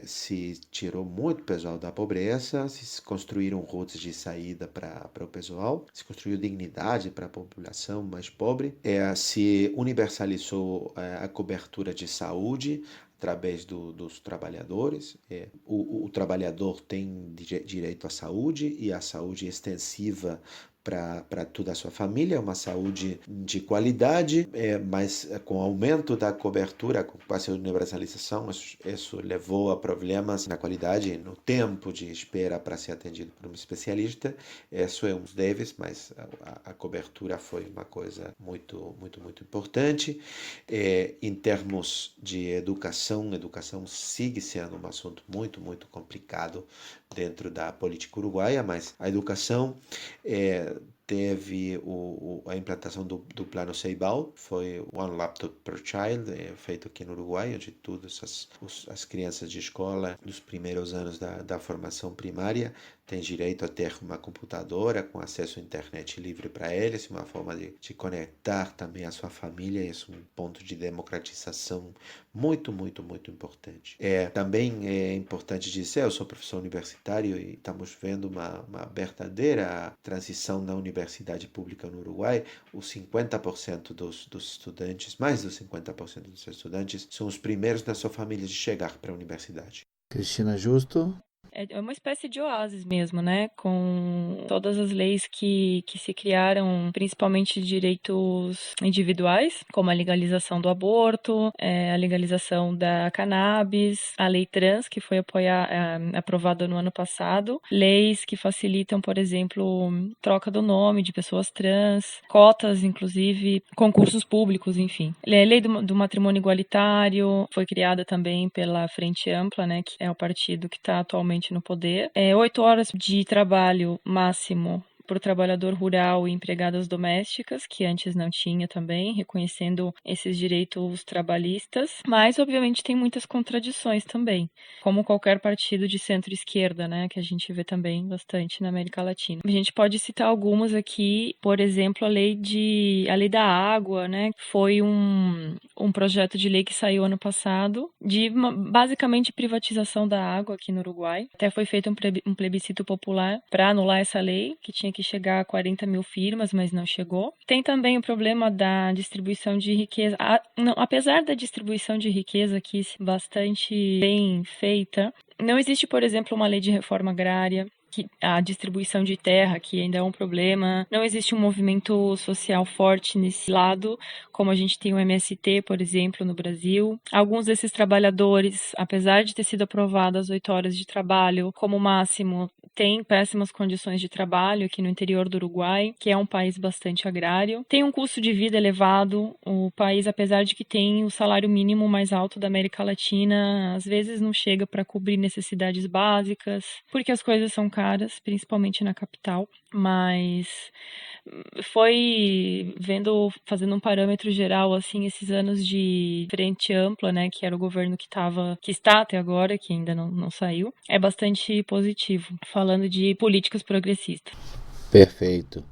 se tirou muito pessoal da pobreza, se construíram rotas de saída para o pessoal, se construiu dignidade para a população mais pobre, se universalizou a cobertura de saúde através dos trabalhadores. O trabalhador tem direito à saúde, e a saúde extensiva para toda a sua família, uma saúde de qualidade, mas com o aumento da cobertura, com quase a universalização, isso levou a problemas na qualidade, no tempo de espera para ser atendido por um especialista. Isso é um dos deves, mas a cobertura foi uma coisa muito importante. Em termos de educação sigue sendo um assunto muito complicado dentro da política uruguaia, mas a educação teve a implantação do Plano Ceibal, foi One Laptop per Child, feito aqui no Uruguai, onde todas as crianças de escola, nos primeiros anos da formação primária, têm direito a ter uma computadora com acesso à internet livre para eles, uma forma de conectar também a sua família. Isso é um ponto de democratização muito importante. Também é importante dizer, eu sou professor universitário e estamos vendo uma verdadeira transição na universidade pública no Uruguai. Os 50% dos estudantes, mais dos 50% dos estudantes, são os primeiros na sua família de chegar para a universidade. Cristina Justo. É uma espécie de oásis mesmo, né? Com todas as leis que se criaram, principalmente de direitos individuais, como a legalização do aborto, a legalização da cannabis, a lei trans, que foi aprovada no ano passado, leis que facilitam, por exemplo, troca do nome de pessoas trans, cotas, inclusive, concursos públicos, enfim. A lei do matrimônio igualitário foi criada também pela Frente Ampla, né? Que é o partido que está atualmente no poder. 8 horas de trabalho máximo para o trabalhador rural e empregadas domésticas, que antes não tinha também, reconhecendo esses direitos trabalhistas, mas obviamente tem muitas contradições também, como qualquer partido de centro-esquerda, né, que a gente vê também bastante na América Latina. A gente pode citar algumas aqui, por exemplo, a lei da água, né, foi um projeto de lei que saiu ano passado, de basicamente privatização da água aqui no Uruguai. Até foi feito um plebiscito popular para anular essa lei, que tinha que chegar a 40 mil firmas, mas não chegou. Tem também o problema da distribuição de riqueza. Apesar da distribuição de riqueza aqui bastante bem feita, não existe, por exemplo, uma lei de reforma agrária. A distribuição de terra, que ainda é um problema. Não existe um movimento social forte nesse lado, como a gente tem o MST, por exemplo, no Brasil. Alguns desses trabalhadores, apesar de ter sido aprovadas 8 horas de trabalho como máximo, têm péssimas condições de trabalho aqui no interior do Uruguai, que é um país bastante agrário. Tem um custo de vida elevado. O país, apesar de que tem o salário mínimo mais alto da América Latina, às vezes não chega para cobrir necessidades básicas, porque as coisas são caras, principalmente na capital, mas fazendo um parâmetro geral, assim, esses anos de Frente Ampla, né, que era o governo que está até agora, que ainda não saiu, é bastante positivo, falando de políticas progressistas. Perfeito.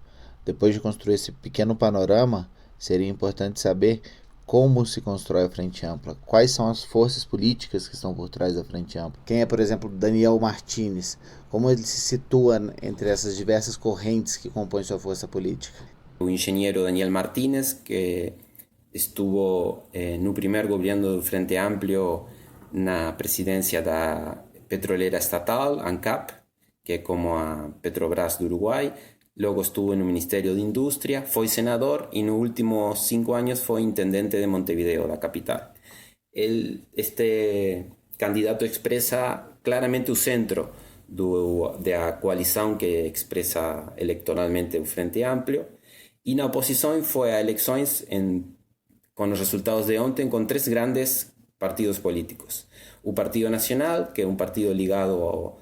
Depois de construir esse pequeno panorama, seria importante saber como se constrói a Frente Ampla, quais são as forças políticas que estão por trás da Frente Ampla. Quem é, por exemplo, Daniel Martínez, como ele se situa entre essas diversas correntes que compõem sua força política? O engenheiro Daniel Martínez, que estuvo no primeiro governo do Frente Amplio na presidência da petrolera estatal, ANCAP, que é como a Petrobras do Uruguai. Luego estuvo en el Ministerio de Industria, fue senador y en los últimos 5 años fue intendente de Montevideo, la capital. Este candidato expresa claramente el centro de la coalición que expresa electoralmente el Frente Amplio. Y la oposición fue a elecciones con los resultados de ontem con 3 grandes partidos políticos. Un Partido Nacional, que es un partido ligado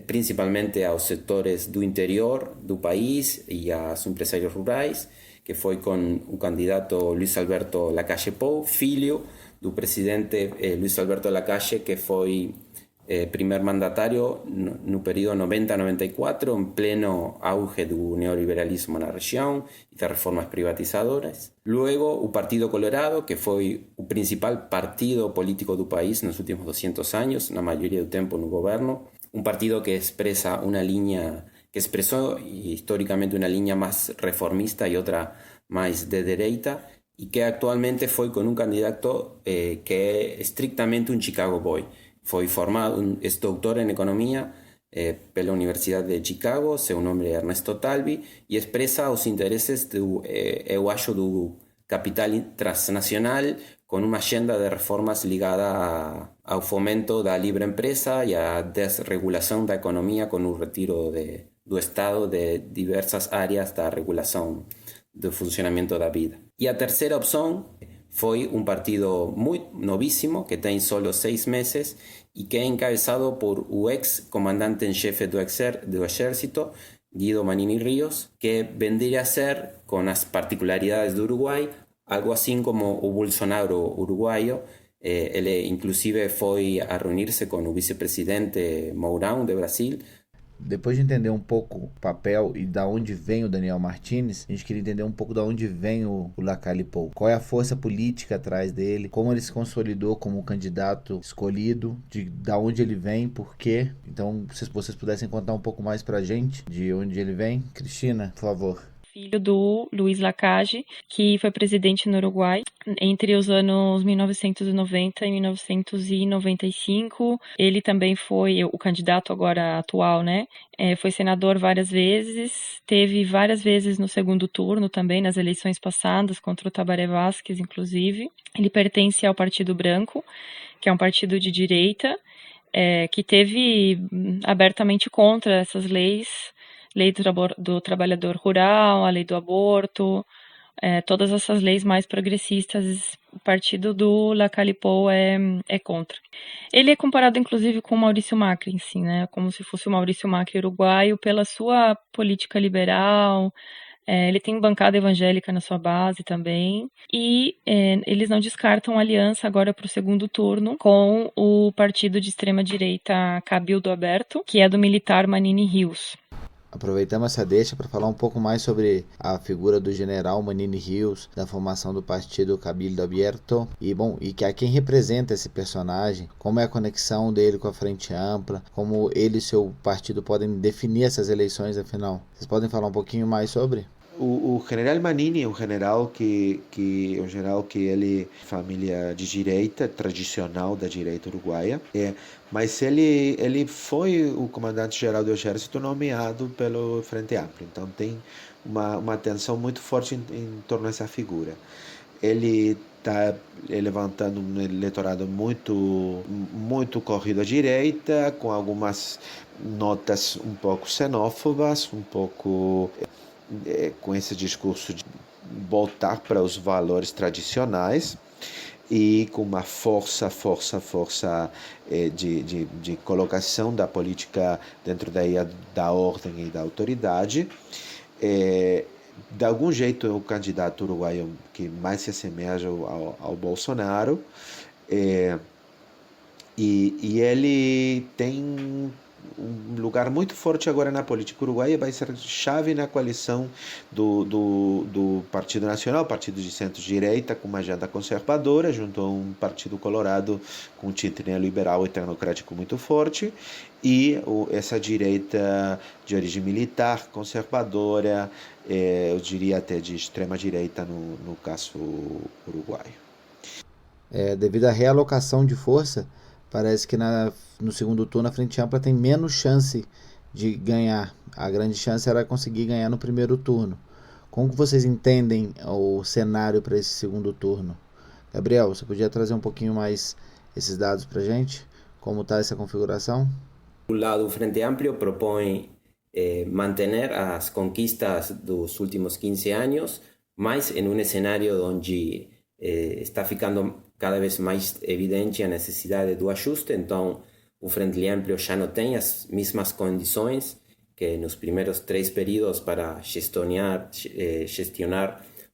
principalmente aos sectores do interior do país e aos empresários rurais, que foi com o candidato Luis Alberto Lacalle Pou, filho do presidente Luis Alberto Lacalle, que foi primeiro mandatário no período 90-94, em pleno auge do neoliberalismo na região e das reformas privatizadoras. Luego, o Partido Colorado, que foi o principal partido político do país nos últimos 200 anos, na maioria do tempo no governo. Un partido que expresa una línea, que expresó históricamente una línea más reformista y otra más de derecha, y que actualmente fue con un candidato que es estrictamente un Chicago Boy. Fue formado, es doctor en economía, pela Universidade de Chicago. Seu nome é Ernesto Talvi e expressa os interesses, eu acho, do capital transnacional com uma agenda de reformas ligada ao fomento da livre empresa e à desregulação da economia com o retiro do Estado de diversas áreas da regulação do funcionamento da vida. E a terceira opção foi um partido muito novíssimo, que tem só 6 meses, e que é encabeçado por o ex-comandante em chefe do Exército, Guido Manini Ríos, que vendría a ser, con las particularidades de Uruguay, algo assim como o Bolsonaro uruguaio. Ele inclusive foi a reunir-se com o vice-presidente Mourão de Brasil. Depois de entender um pouco o papel e da onde vem o Daniel Martínez, a gente queria entender um pouco da onde vem o Lacalle Pou. Qual é a força política atrás dele, como ele se consolidou como candidato escolhido, da onde ele vem, por quê. Então, se vocês pudessem contar um pouco mais pra gente de onde ele vem. Cristina, por favor. Filho do Luiz Lacalle, que foi presidente no Uruguai entre os anos 1990 e 1995. Ele também foi o candidato agora atual, né? Foi senador várias vezes, teve várias vezes no segundo turno também, nas eleições passadas, contra o Tabaré Vázquez, inclusive. Ele pertence ao Partido Branco, que é um partido de direita, que teve abertamente contra essas leis, lei do trabalhador rural, a lei do aborto, todas essas leis mais progressistas, o partido do Lacalle Pou é contra. Ele é comparado, inclusive, com o Maurício Macri em si, né? Como se fosse o Maurício Macri uruguaio, pela sua política liberal. Ele tem bancada evangélica na sua base também, e eles não descartam aliança agora para o segundo turno com o partido de extrema-direita Cabildo Aberto, que é do militar Manini Rios. Aproveitamos essa deixa para falar um pouco mais sobre a figura do general Manini Rios, da formação do partido Cabildo Aberto, e a quem representa esse personagem, como é a conexão dele com a Frente Ampla, como ele e seu partido podem definir essas eleições, afinal. Vocês podem falar um pouquinho mais sobre? O general Manini é um general que ele família de direita, tradicional da direita uruguaia, mas ele foi o comandante-geral do Exército nomeado pelo Frente Amplo, então tem uma atenção muito forte em torno dessa figura. Ele está levantando um eleitorado muito corrido à direita, com algumas notas um pouco xenófobas, um pouco com esse discurso de voltar para os valores tradicionais e com uma força de colocação da política dentro da ordem e da autoridade. De algum jeito é o candidato uruguaio que mais se assemelha ao Bolsonaro, e ele tem um lugar muito forte agora na política uruguaia, vai ser chave na coalição do Partido Nacional, partido de centro-direita com uma agenda conservadora, junto a um Partido Colorado com um tinte neoliberal e tecnocrático muito forte, e essa direita de origem militar, conservadora, eu diria até de extrema-direita no caso uruguaio. Devido à realocação de força, parece que no segundo turno a Frente Ampla tem menos chance de ganhar. A grande chance era conseguir ganhar no primeiro turno. Como que vocês entendem o cenário para esse segundo turno? Gabriel, você podia trazer um pouquinho mais esses dados para a gente? Como está essa configuração? Por um lado, o Frente Amplio propõe manter as conquistas dos últimos 15 anos, mas em um cenário onde está ficando cada vez mais evidente a necessidade do ajuste. Então o Frente Amplio já não tem as mesmas condições que nos primeiros 3 períodos para gestionar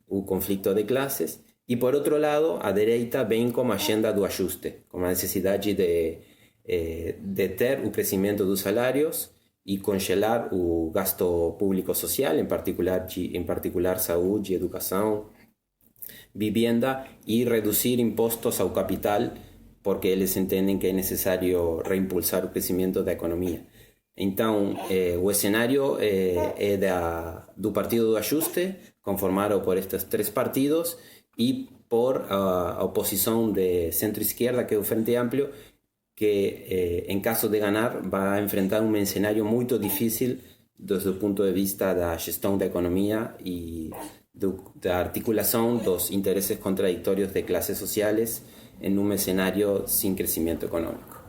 o conflito de classes. E por outro lado, a direita vem com a agenda do ajuste, com a necessidade de ter o crescimento dos salários e congelar o gasto público social, em particular saúde, educação, vivienda, e reduzir impostos ao capital, porque eles entendem que é necessário reimpulsar o crescimento da economia. Então, o cenário é do Partido do Ajuste, conformado por estes 3 partidos, e por a oposição de centro-esquerda, que é o Frente Amplio, que en caso de ganar va a enfrentar un escenario muy difícil desde el punto de vista da gestão da economia e da articulação dos interesses contraditórios de classes sociais em um cenário sem crescimento econômico.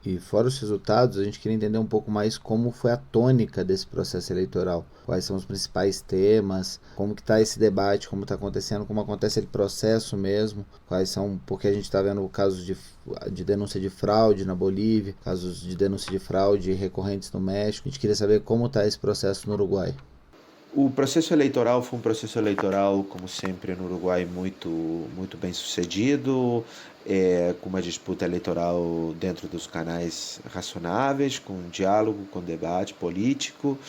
E fora os resultados, a gente queria entender um pouco mais como foi a tônica desse processo eleitoral. Quais são os principais temas, como que está esse debate, como está acontecendo, como acontece esse processo mesmo, quais são, porque a gente está vendo casos de denúncia de fraude na Bolívia, casos de denúncia de fraude recorrentes no México. A gente queria saber como está esse processo no Uruguai. O processo eleitoral foi um processo eleitoral, como sempre no Uruguai, muito bem sucedido, com uma disputa eleitoral dentro dos canais razonáveis, com diálogo, com debate político,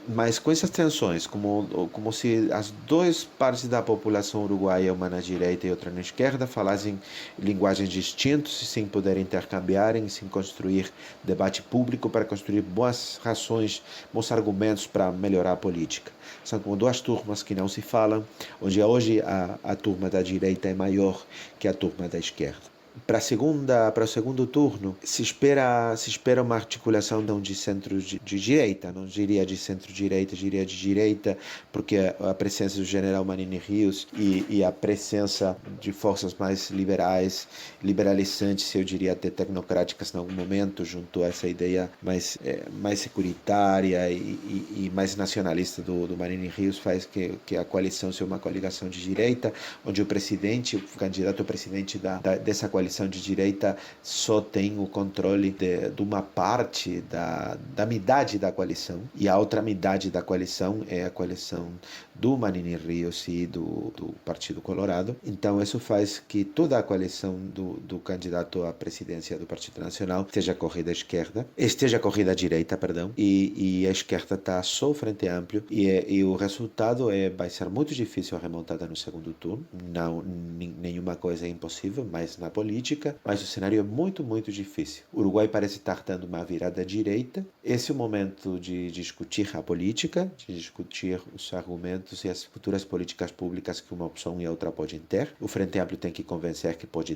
mas com essas tensões, como se as duas partes da população uruguaia, uma na direita e outra na esquerda, falassem linguagens distintas e sem poder intercambiarem, sem construir debate público para construir boas razões, bons argumentos para melhorar a política. São como duas turmas que não se falam, onde hoje a turma da direita é maior que a turma da esquerda. Para o segundo turno, se espera uma articulação não de centro de direita, não diria de centro-direita, diria de direita, porque a presença do general Manini Rios e a presença de forças mais liberalizantes, eu diria até tecnocráticas em algum momento, junto a essa ideia mais securitária e mais nacionalista do Manini Rios, faz que a coalição seja uma coligação de direita, onde o candidato a presidente dessa coalição de direita só tem o controle de uma parte da metade da coalição, e a outra metade da coalição é a coalição do Manini Rios e do Partido Colorado. Então isso faz que toda a coalição do candidato à presidência do Partido Nacional esteja corrida à direita, e a esquerda está só frente amplo, e o resultado vai ser muito difícil a remontada no segundo turno. Não, nenhuma coisa é impossível, mas na política, mas o cenário é muito difícil. O Uruguai parece estar dando uma virada à direita. Esse é o momento de discutir a política, de discutir os argumentos e as futuras políticas públicas que uma opção e outra podem ter. O Frente Amplo tem que convencer que pode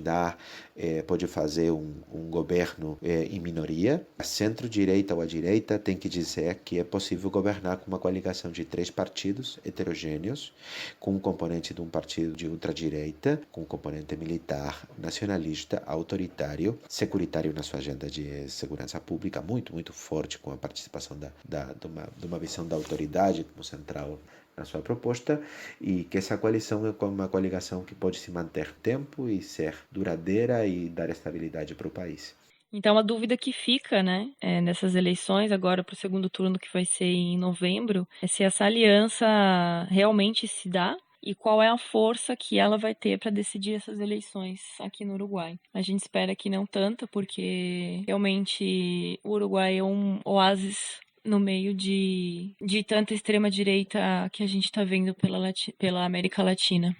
fazer um governo em minoria. A centro-direita ou a direita tem que dizer que é possível governar com uma coligação de 3 partidos heterogêneos, com um componente de um partido de ultradireita, com um componente militar, nacionalista, autoritário, securitário na sua agenda de segurança pública, muito forte, com a participação de uma visão da autoridade como central na sua proposta, e que essa coalição é uma coligação que pode se manter tempo e ser duradoura e dar estabilidade para o país. Então, a dúvida que fica, nessas eleições, agora para o segundo turno, que vai ser em novembro, é se essa aliança realmente se dá e qual é a força que ela vai ter para decidir essas eleições aqui no Uruguai. A gente espera que não tanto, porque realmente o Uruguai é um oásis no meio de tanta extrema-direita que a gente está vendo pela América Latina.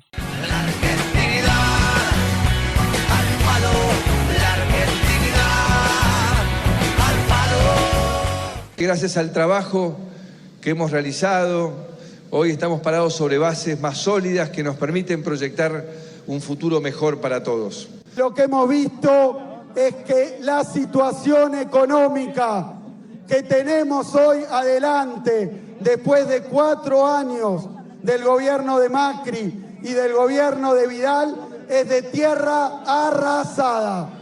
Gracias al trabajo que hemos realizado, hoy estamos parados sobre bases más sólidas que nos permiten proyectar un futuro mejor para todos. Lo que hemos visto es que la situación económica que tenemos hoy adelante, después de 4 años del gobierno de Macri y del gobierno de Vidal, es de tierra arrasada.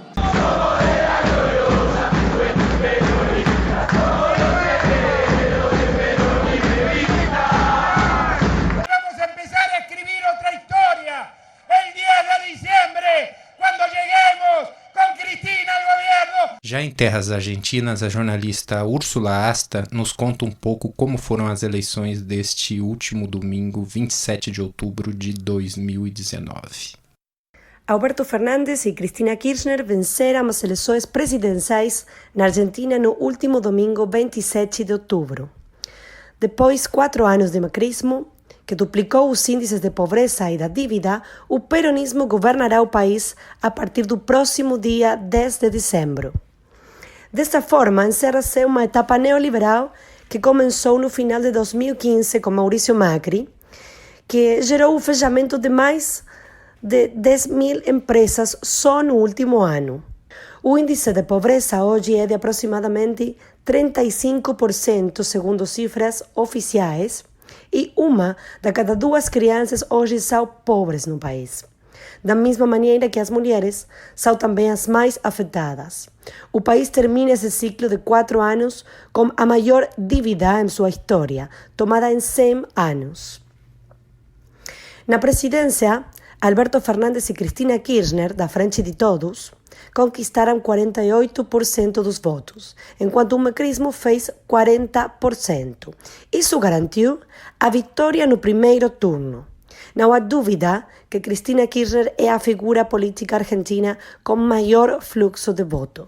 Já em terras argentinas, a jornalista Úrsula Asta nos conta um pouco como foram as eleições deste último domingo, 27 de outubro de 2019. Alberto Fernández e Cristina Kirchner venceram as eleições presidenciais na Argentina no último domingo, 27 de outubro. Depois de 4 anos de macrismo, que duplicou os índices de pobreza e da dívida, o peronismo governará o país a partir do próximo dia 10 de dezembro. Desta forma, encerra-se uma etapa neoliberal que começou no final de 2015 com Maurício Macri, que gerou o fechamento de mais de 10.000 empresas só no último ano. O índice de pobreza hoje é de aproximadamente 35%, segundo cifras oficiais, e uma de cada duas crianças hoje são pobres no país. Da mesma maneira que as mulheres são também as mais afetadas. O país termina esse ciclo de 4 anos com a maior dívida em sua história, tomada em 100 anos. Na presidência, Alberto Fernandes e Cristina Kirchner, da Frente de Todos, conquistaram 48% dos votos, enquanto o macrismo fez 40%. Isso garantiu a vitória no primeiro turno. Não há dúvida que Cristina Kirchner é a figura política argentina com maior fluxo de voto.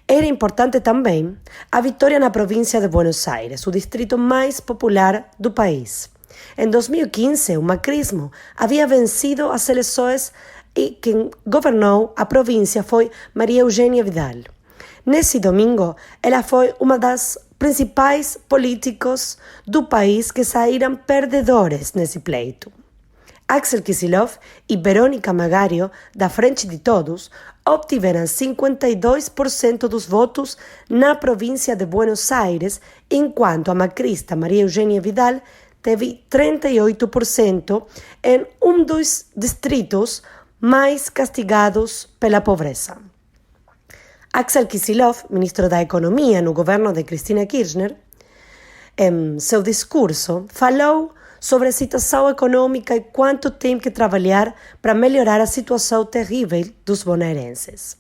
Era importante também a vitória na província de Buenos Aires, o distrito mais popular do país. Em 2015, o macrismo havia vencido as eleições e quem governou a província foi Maria Eugênia Vidal. Nesse domingo, ela foi uma das principais políticos do país que saíram perdedores nesse pleito. Axel Kicillof e Verônica Magario, da Frente de Todos, obtiveram 52% dos votos na província de Buenos Aires, enquanto a macrista Maria Eugênia Vidal teve 38% em um dos distritos mais castigados pela pobreza. Axel Kicillof, ministro da Economia no governo de Cristina Kirchner, em seu discurso falou sobre a situação econômica e quanto tem que trabalhar para melhorar a situação terrível dos bonaerenses.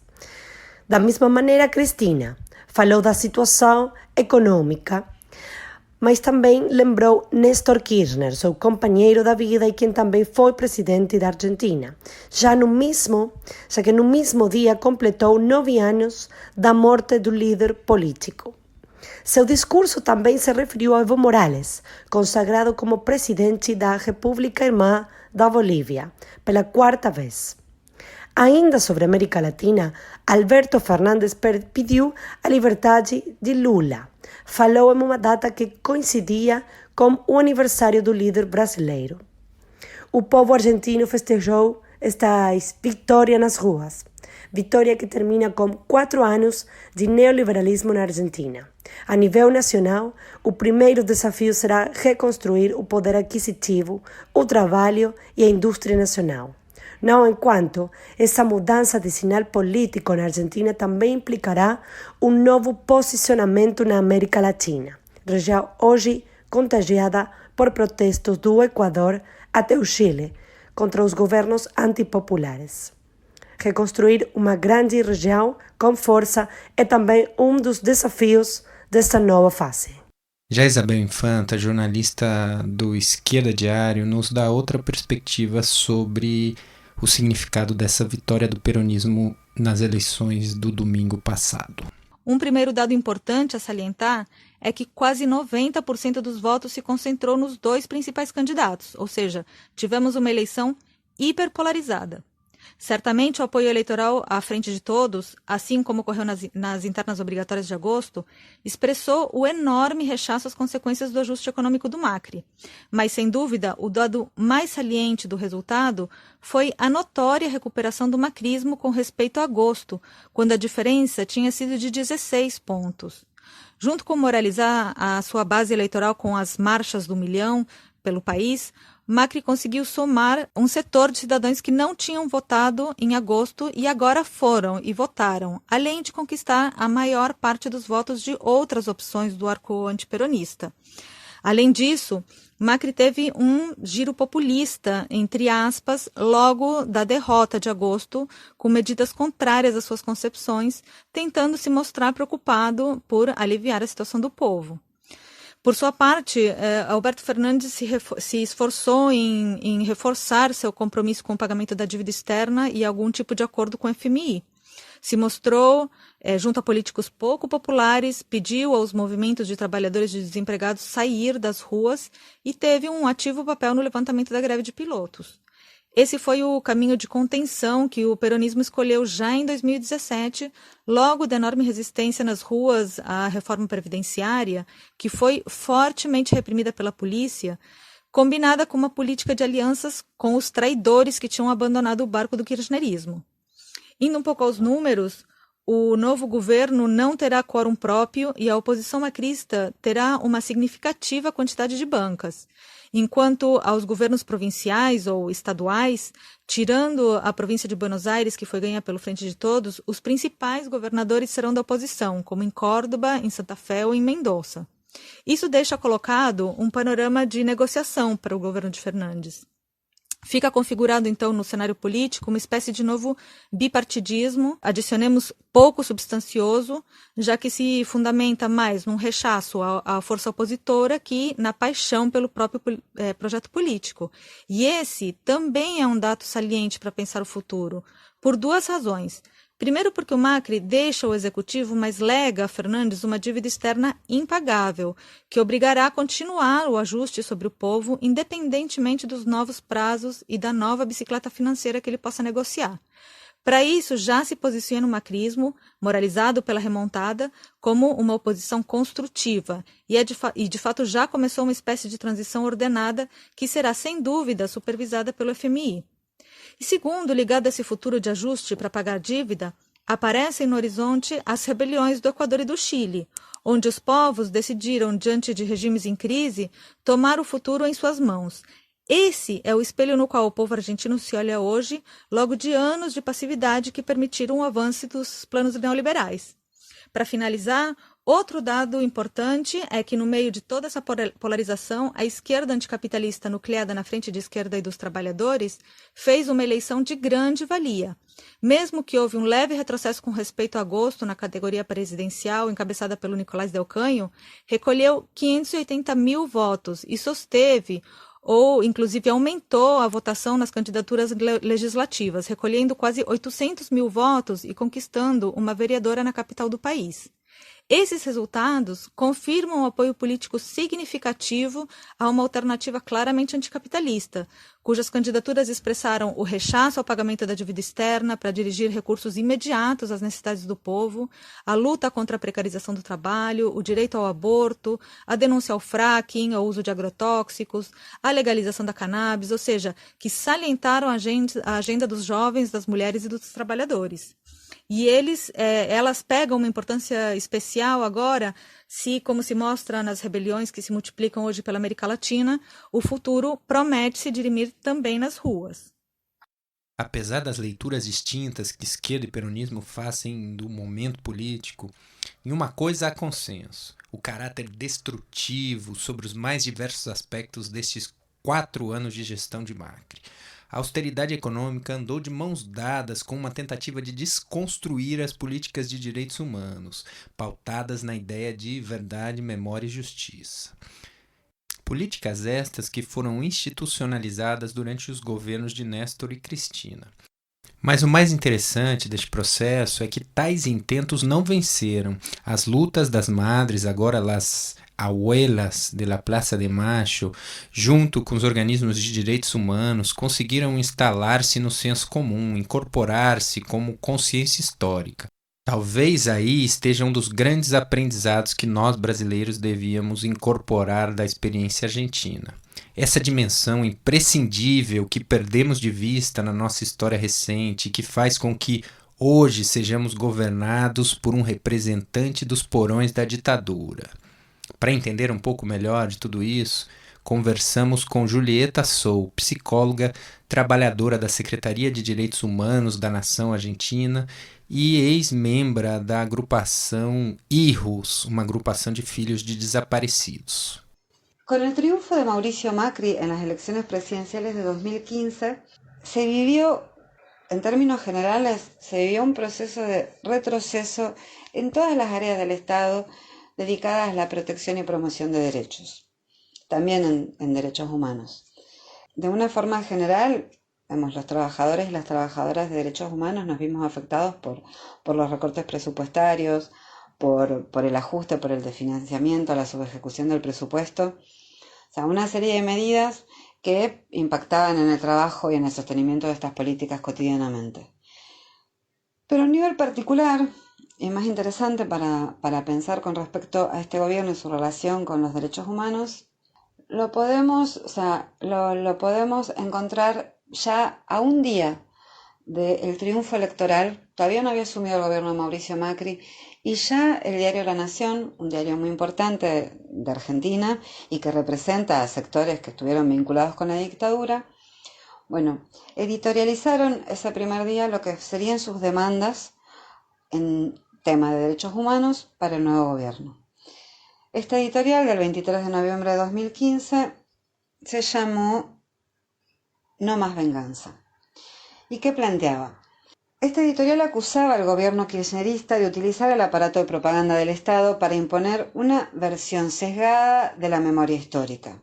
Da mesma maneira, Cristina falou da situação econômica, mas também lembrou Néstor Kirchner, seu companheiro da vida e quem também foi presidente da Argentina, já que no mesmo dia completou 9 anos da morte do líder político. Seu discurso também se referiu a Evo Morales, consagrado como presidente da República Irmã da Bolívia, pela 4ª vez. Ainda sobre a América Latina, Alberto Fernandes pediu a liberdade de Lula. Falou em uma data que coincidia com o aniversário do líder brasileiro. O povo argentino festejou esta vitória nas ruas. Vitória que termina com 4 anos de neoliberalismo na Argentina. A nível nacional, o primeiro desafio será reconstruir o poder aquisitivo, o trabalho e a indústria nacional. Não enquanto essa mudança de sinal político na Argentina também implicará um novo posicionamento na América Latina, região hoje contagiada por protestos do Equador até o Chile contra os governos antipopulares. Reconstruir uma grande região com força é também um dos desafios desta nova fase. Já Isabel Infanta, jornalista do Esquerda Diário, nos dá outra perspectiva sobre o significado dessa vitória do peronismo nas eleições do domingo passado. Um primeiro dado importante a salientar é que quase 90% dos votos se concentrou nos 2 principais candidatos, ou seja, tivemos uma eleição hiperpolarizada. Certamente o apoio eleitoral à Frente de Todos, assim como ocorreu nas internas obrigatórias de agosto, expressou o enorme rechaço às consequências do ajuste econômico do Macri. Mas, sem dúvida, o dado mais saliente do resultado foi a notória recuperação do macrismo com respeito a agosto, quando a diferença tinha sido de 16 pontos. Junto com moralizar a sua base eleitoral com as marchas do milhão pelo país, Macri conseguiu somar um setor de cidadãos que não tinham votado em agosto e agora foram e votaram, além de conquistar a maior parte dos votos de outras opções do arco antiperonista. Além disso, Macri teve um giro populista, entre aspas, logo da derrota de agosto, com medidas contrárias às suas concepções, tentando se mostrar preocupado por aliviar a situação do povo. Por sua parte, Alberto Fernandes se esforçou em reforçar seu compromisso com o pagamento da dívida externa e algum tipo de acordo com o FMI. Se mostrou junto a políticos pouco populares, pediu aos movimentos de trabalhadores e desempregados sair das ruas e teve um ativo papel no levantamento da greve de pilotos. Esse foi o caminho de contenção que o peronismo escolheu já em 2017, logo da enorme resistência nas ruas à reforma previdenciária, que foi fortemente reprimida pela polícia, combinada com uma política de alianças com os traidores que tinham abandonado o barco do kirchnerismo. Indo um pouco aos números, o novo governo não terá quórum próprio e a oposição macrista terá uma significativa quantidade de bancas, enquanto aos governos provinciais ou estaduais, tirando a província de Buenos Aires, que foi ganha pelo Frente de Todos, os principais governadores serão da oposição, como em Córdoba, em Santa Fé ou em Mendoza. Isso deixa colocado um panorama de negociação para o governo de Fernandes. Fica configurado, então, no cenário político uma espécie de novo bipartidismo, adicionemos pouco substancioso, já que se fundamenta mais num rechaço à força opositora que na paixão pelo próprio projeto político. E esse também é um dado saliente para pensar o futuro, por duas razões. Primeiro, porque o Macri deixa o executivo, mas lega a Fernandes uma dívida externa impagável, que obrigará a continuar o ajuste sobre o povo, independentemente dos novos prazos e da nova bicicleta financeira que ele possa negociar. Para isso, já se posiciona o macrismo, moralizado pela remontada, como uma oposição construtiva, e de fato já começou uma espécie de transição ordenada que será, sem dúvida, supervisada pelo FMI. E segundo, ligado a esse futuro de ajuste para pagar dívida, aparecem no horizonte as rebeliões do Equador e do Chile, onde os povos decidiram, diante de regimes em crise, tomar o futuro em suas mãos. Esse é o espelho no qual o povo argentino se olha hoje, logo de anos de passividade que permitiram o avanço dos planos neoliberais. Para finalizar, outro dado importante é que, no meio de toda essa polarização, a esquerda anticapitalista nucleada na frente de esquerda e dos trabalhadores fez uma eleição de grande valia. Mesmo que houve um leve retrocesso com respeito a agosto na categoria presidencial, encabeçada pelo Nicolás Del Canho, recolheu 580 mil votos e sosteve ou, inclusive, aumentou a votação nas candidaturas legislativas, recolhendo quase 800 mil votos e conquistando uma vereadora na capital do país. Esses resultados confirmam o apoio político significativo a uma alternativa claramente anticapitalista, cujas candidaturas expressaram o rechaço ao pagamento da dívida externa para dirigir recursos imediatos às necessidades do povo, a luta contra a precarização do trabalho, o direito ao aborto, a denúncia ao fracking, ao uso de agrotóxicos, a legalização da cannabis, ou seja, que salientaram a agenda dos jovens, das mulheres e dos trabalhadores. E elas pegam uma importância especial agora, como se mostra nas rebeliões que se multiplicam hoje pela América Latina, o futuro promete se dirimir também nas ruas. Apesar das leituras distintas que esquerda e peronismo fazem do momento político, em uma coisa há consenso: o caráter destrutivo sobre os mais diversos aspectos destes 4 anos de gestão de Macri. A austeridade econômica andou de mãos dadas com uma tentativa de desconstruir as políticas de direitos humanos, pautadas na ideia de verdade, memória e justiça. Políticas estas que foram institucionalizadas durante os governos de Néstor e Cristina. Mas o mais interessante deste processo é que tais intentos não venceram. As lutas das madres, agora las abuelas de la Plaza de Mayo, junto com os organismos de direitos humanos, conseguiram instalar-se no senso comum, incorporar-se como consciência histórica. Talvez aí esteja um dos grandes aprendizados que nós brasileiros devíamos incorporar da experiência argentina. Essa dimensão imprescindível que perdemos de vista na nossa história recente, que faz com que hoje sejamos governados por um representante dos porões da ditadura. Para entender um pouco melhor de tudo isso, conversamos com Julieta Sou, psicóloga, trabalhadora da Secretaria de Direitos Humanos da Nação Argentina e ex-membra da agrupação Hijos, uma agrupação de filhos de desaparecidos. Con el triunfo de Mauricio Macri en las elecciones presidenciales de 2015, se vivió, en términos generales, un proceso de retroceso en todas las áreas del Estado dedicadas a la protección y promoción de derechos, también en derechos humanos. De una forma general, los trabajadores y las trabajadoras de derechos humanos nos vimos afectados por los recortes presupuestarios, por el ajuste, por el desfinanciamiento, la subejecución del presupuesto, o sea, una serie de medidas que impactaban en el trabajo y en el sostenimiento de estas políticas cotidianamente. Pero a nivel particular, y más interesante para pensar con respecto a este gobierno y su relación con los derechos humanos, lo podemos encontrar ya a un día del triunfo electoral todavía no había asumido el gobierno de Mauricio Macri, y ya el diario La Nación, un diario muy importante de Argentina y que representa a sectores que estuvieron vinculados con la dictadura, bueno, editorializaron ese primer día lo que serían sus demandas en tema de derechos humanos para el nuevo gobierno. Esta editorial del 23 de noviembre de 2015 se llamó No más venganza. ¿Y qué planteaba? Esta editorial acusaba al gobierno kirchnerista de utilizar el aparato de propaganda del Estado para imponer una versión sesgada de la memoria histórica,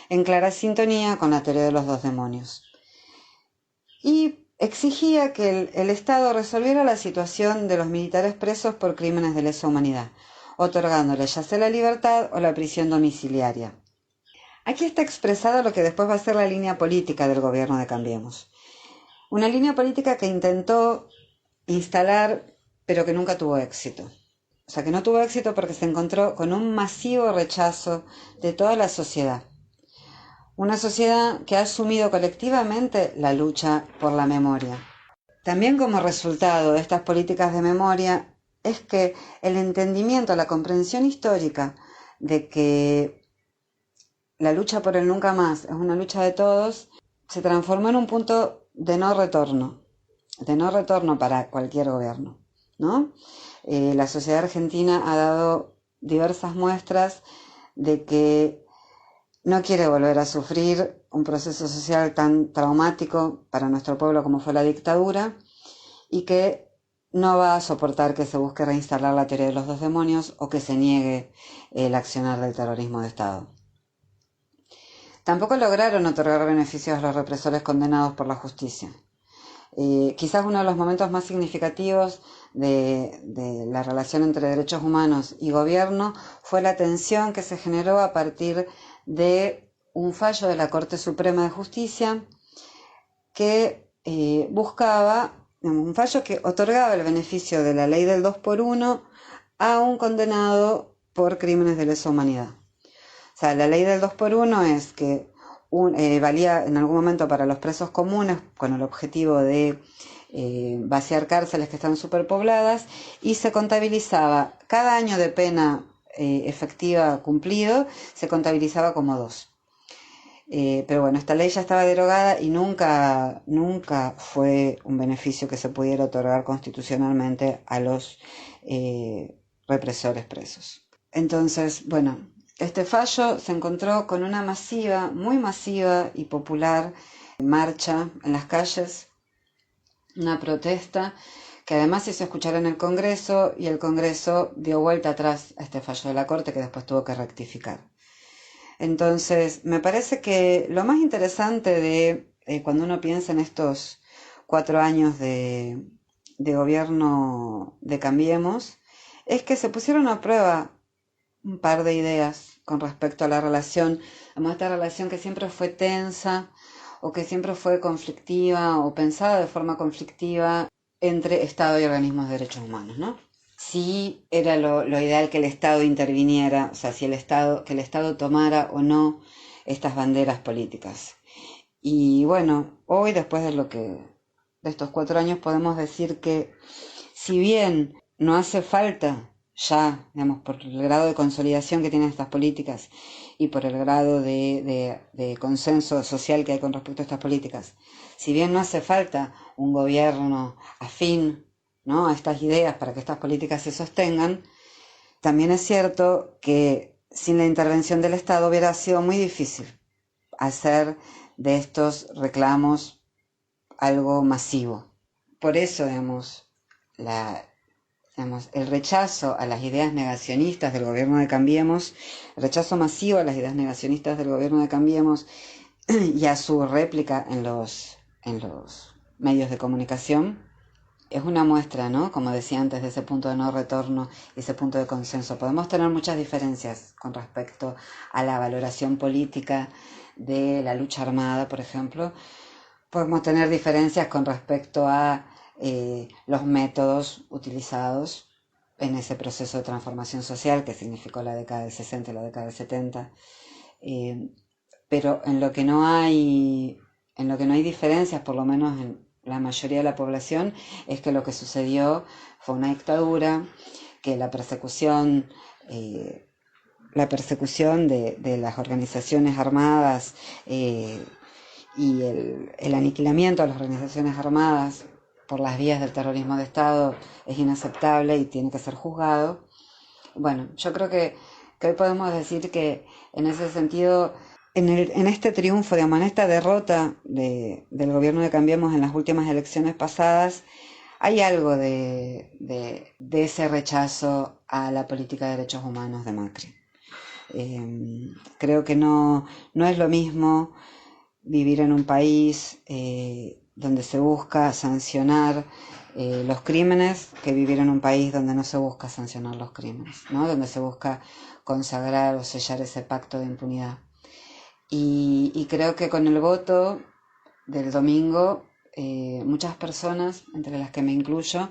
en clara sintonía con la teoría de los dos demonios. Y exigía que el Estado resolviera la situación de los militares presos por crímenes de lesa humanidad, otorgándoles ya sea la libertad o la prisión domiciliaria. Aquí está expresada lo que después va a ser la línea política del gobierno de Cambiemos. Una línea política que intentó instalar, pero que nunca tuvo éxito. O sea, que no tuvo éxito porque se encontró con un masivo rechazo de toda la sociedad. Una sociedad que ha asumido colectivamente la lucha por la memoria. También como resultado de estas políticas de memoria es que el entendimiento, la comprensión histórica de que la lucha por el nunca más es una lucha de todos, se transformó en un punto de no retorno para cualquier gobierno, ¿no? La sociedad argentina ha dado diversas muestras de que no quiere volver a sufrir un proceso social tan traumático para nuestro pueblo como fue la dictadura y que no va a soportar que se busque reinstalar la teoría de los dos demonios o que se niegue el accionar del terrorismo de Estado. Tampoco lograron otorgar beneficios a los represores condenados por la justicia. Quizás uno de los momentos más significativos de la relación entre derechos humanos y gobierno fue la tensión que se generó a partir de un fallo de la Corte Suprema de Justicia que buscaba, un fallo que otorgaba el beneficio de la ley del 2x1 a un condenado por crímenes de lesa humanidad. O sea, la ley del 2x1 es que valía en algún momento para los presos comunes con el objetivo de vaciar cárceles que están superpobladas y se contabilizaba cada año de pena efectiva cumplido, se contabilizaba como 2. Pero bueno, esta ley ya estaba derogada y nunca fue un beneficio que se pudiera otorgar constitucionalmente a los represores presos. Entonces, bueno, este fallo se encontró con una masiva, muy masiva y popular marcha en las calles, una protesta que además se hizo escuchar en el Congreso y el Congreso dio vuelta atrás a este fallo de la Corte que después tuvo que rectificar. Entonces, me parece que lo más interesante de cuando uno piensa en estos 4 años de gobierno de Cambiemos es que se pusieron a prueba un par de ideas con respecto a la relación, a esta relación que siempre fue tensa o que siempre fue conflictiva o pensada de forma conflictiva entre Estado y organismos de derechos humanos, ¿no? Si era lo ideal que el Estado interviniera, o sea, que el Estado tomara o no estas banderas políticas. Y bueno, hoy después de estos 4 años podemos decir que si bien no hace falta ya, digamos, por el grado de consolidación que tienen estas políticas y por el grado de consenso social que hay con respecto a estas políticas, si bien no hace falta un gobierno afín, ¿no?, a estas ideas para que estas políticas se sostengan, también es cierto que sin la intervención del Estado hubiera sido muy difícil hacer de estos reclamos algo masivo. Por eso, el rechazo a las ideas negacionistas del gobierno de Cambiemos, el rechazo masivo a las ideas negacionistas del gobierno de Cambiemos y a su réplica en los medios de comunicación, es una muestra, ¿no?, como decía antes, de ese punto de no retorno y ese punto de consenso. Podemos tener muchas diferencias con respecto a la valoración política de la lucha armada, por ejemplo. Podemos tener diferencias con respecto a los métodos utilizados en ese proceso de transformación social que significó la década del 60 y la década del 70, pero en lo que no hay diferencias, por lo menos en la mayoría de la población es que lo que sucedió fue una dictadura, que la persecución de las organizaciones armadas y el aniquilamiento de las organizaciones armadas por las vías del terrorismo de Estado es inaceptable y tiene que ser juzgado. Bueno, yo creo que hoy podemos decir que en ese sentido, en este triunfo, digamos, en esta derrota del gobierno de Cambiemos en las últimas elecciones pasadas, hay algo de ese rechazo a la política de derechos humanos de Macri. Creo que no es lo mismo vivir en un país donde se busca sancionar los crímenes que vivir en un país donde no se busca sancionar los crímenes, ¿no? Donde se busca consagrar o sellar ese pacto de impunidad. Y creo que con el voto del domingo, muchas personas, entre las que me incluyo,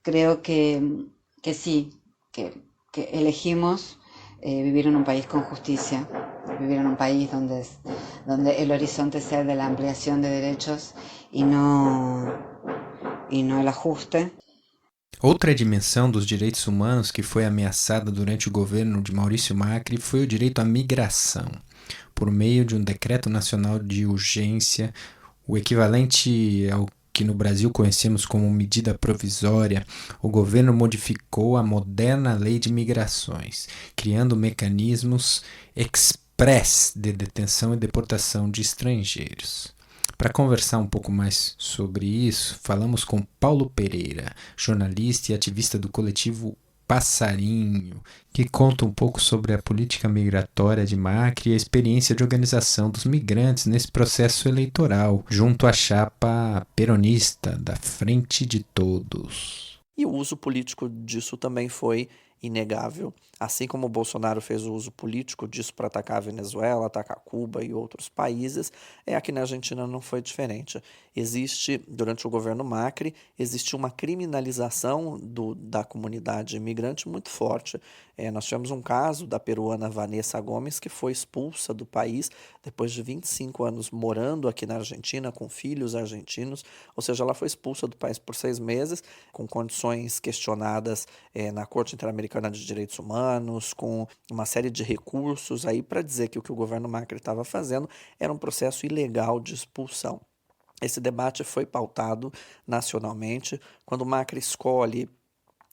creo que sí, que elegimos vivir en un país con justicia, vivir en un país donde el horizonte sea de la ampliación de derechos y no el ajuste. Outra dimensão dos direitos humanos que foi ameaçada durante o governo de Maurício Macri foi o direito à migração, por meio de um decreto nacional de urgência, o equivalente ao que no Brasil conhecemos como medida provisória. O governo modificou a moderna lei de migrações, criando mecanismos express de detenção e deportação de estrangeiros. Para conversar um pouco mais sobre isso, falamos com Paulo Pereira, jornalista e ativista do coletivo Passarinho, que conta um pouco sobre a política migratória de Macri e a experiência de organização dos migrantes nesse processo eleitoral, junto à chapa peronista da Frente de Todos. E o uso político disso também foi inegável. Assim como o Bolsonaro fez o uso político disso para atacar a Venezuela, atacar Cuba e outros países, aqui na Argentina não foi diferente. Durante o governo Macri, existe uma criminalização da comunidade imigrante muito forte. Nós tivemos um caso da peruana Vanessa Gomes, que foi expulsa do país depois de 25 anos morando aqui na Argentina, com filhos argentinos, ou seja, ela foi expulsa do país por 6 meses, com condições questionadas na Corte Interamericana de Direitos Humanos, com uma série de recursos aí para dizer que o governo Macri estava fazendo era um processo ilegal de expulsão. Esse debate foi pautado nacionalmente quando Macri escolhe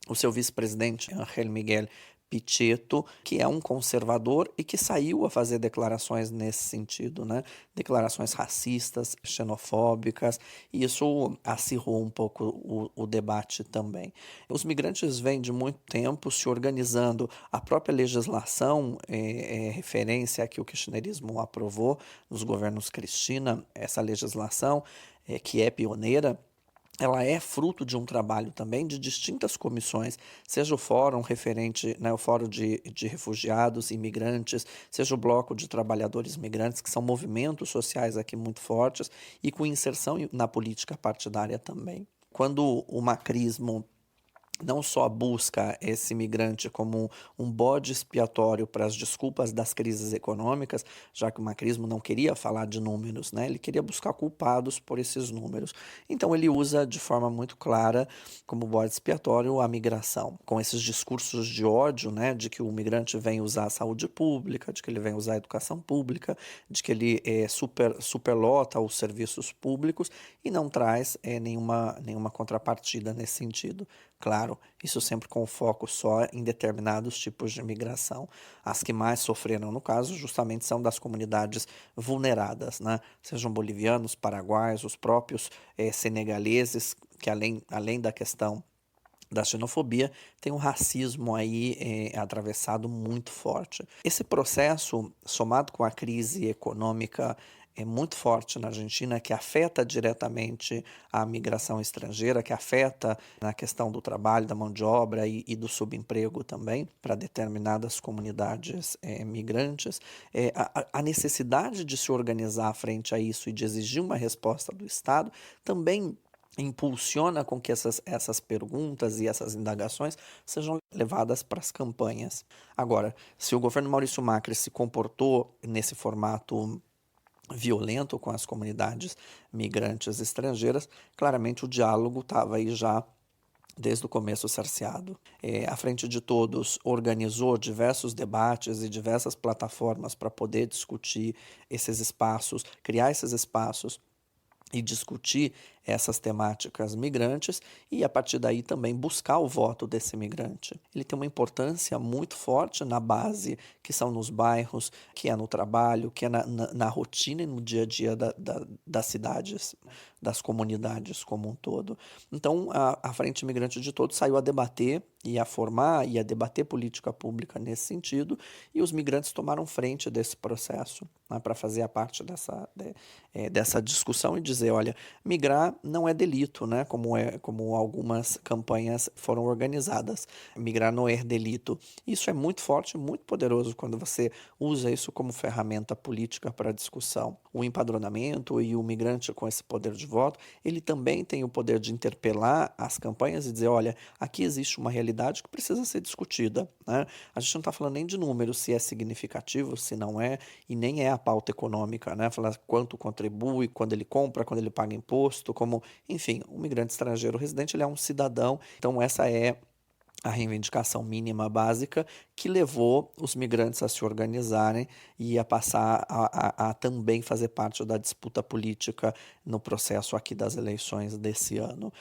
o seu vice-presidente, Ángel Miguel Pichetto, que é um conservador e que saiu a fazer declarações nesse sentido, né? Declarações racistas, xenofóbicas, e isso acirrou um pouco o debate também. Os migrantes vêm de muito tempo se organizando. A própria legislação referência a que o kirchnerismo aprovou nos governos Cristina, essa legislação que é pioneira, ela é fruto de um trabalho também de distintas comissões, seja o fórum referente, né, o fórum de refugiados, imigrantes, seja o bloco de trabalhadores migrantes, que são movimentos sociais aqui muito fortes e com inserção na política partidária também. Quando o macrismo não só busca esse imigrante como um bode expiatório para as desculpas das crises econômicas, já que o macrismo não queria falar de números, né? Ele queria buscar culpados por esses números. Então ele usa de forma muito clara como bode expiatório a migração, com esses discursos de ódio, né? De que o migrante vem usar a saúde pública, de que ele vem usar a educação pública, de que ele superlota os serviços públicos e não traz nenhuma contrapartida nesse sentido. Claro, isso sempre com foco só em determinados tipos de migração. As que mais sofreram, no caso, justamente são das comunidades vulneradas, né? Sejam bolivianos, paraguaios, os próprios senegaleses, que além da questão da xenofobia, tem um racismo aí atravessado muito forte. Esse processo, somado com a crise econômica muito forte na Argentina, que afeta diretamente a migração estrangeira, que afeta na questão do trabalho, da mão de obra e do subemprego também, para determinadas comunidades migrantes, a necessidade de se organizar frente a isso e de exigir uma resposta do Estado também impulsiona com que essas perguntas e essas indagações sejam levadas para as campanhas. Agora, se o governo Maurício Macri se comportou nesse formato violento com as comunidades migrantes estrangeiras, claramente o diálogo estava aí já desde o começo cerceado. A Frente de Todos organizou diversos debates e diversas plataformas para poder discutir esses espaços, criar esses espaços e discutir essas temáticas migrantes e, a partir daí, também buscar o voto desse migrante. Ele tem uma importância muito forte na base, que são nos bairros, que é no trabalho, que é na rotina e no dia a dia das cidades, das comunidades como um todo. Então, a Frente Imigrante de Todos saiu a debater e a formar e a debater política pública nesse sentido, e os migrantes tomaram frente desse processo, né, para fazer a parte dessa discussão e dizer, olha, migrar não é delito, né, como algumas campanhas foram organizadas. Migrar não é delito. Isso é muito forte, muito poderoso quando você usa isso como ferramenta política para discussão. O empadronamento e o migrante com esse poder de voto, ele também tem o poder de interpelar as campanhas e dizer, olha, aqui existe uma realidade que precisa ser discutida, né? A gente não está falando nem de números, se é significativo, se não é, e nem é a pauta econômica, né? Falar quanto contribui, quando ele compra, quando ele paga imposto, enfim, o migrante estrangeiro residente, ele é um cidadão, então essa é a reivindicação mínima básica que levou os migrantes a se organizarem e a passar a também fazer parte da disputa política no processo aqui das eleições desse ano.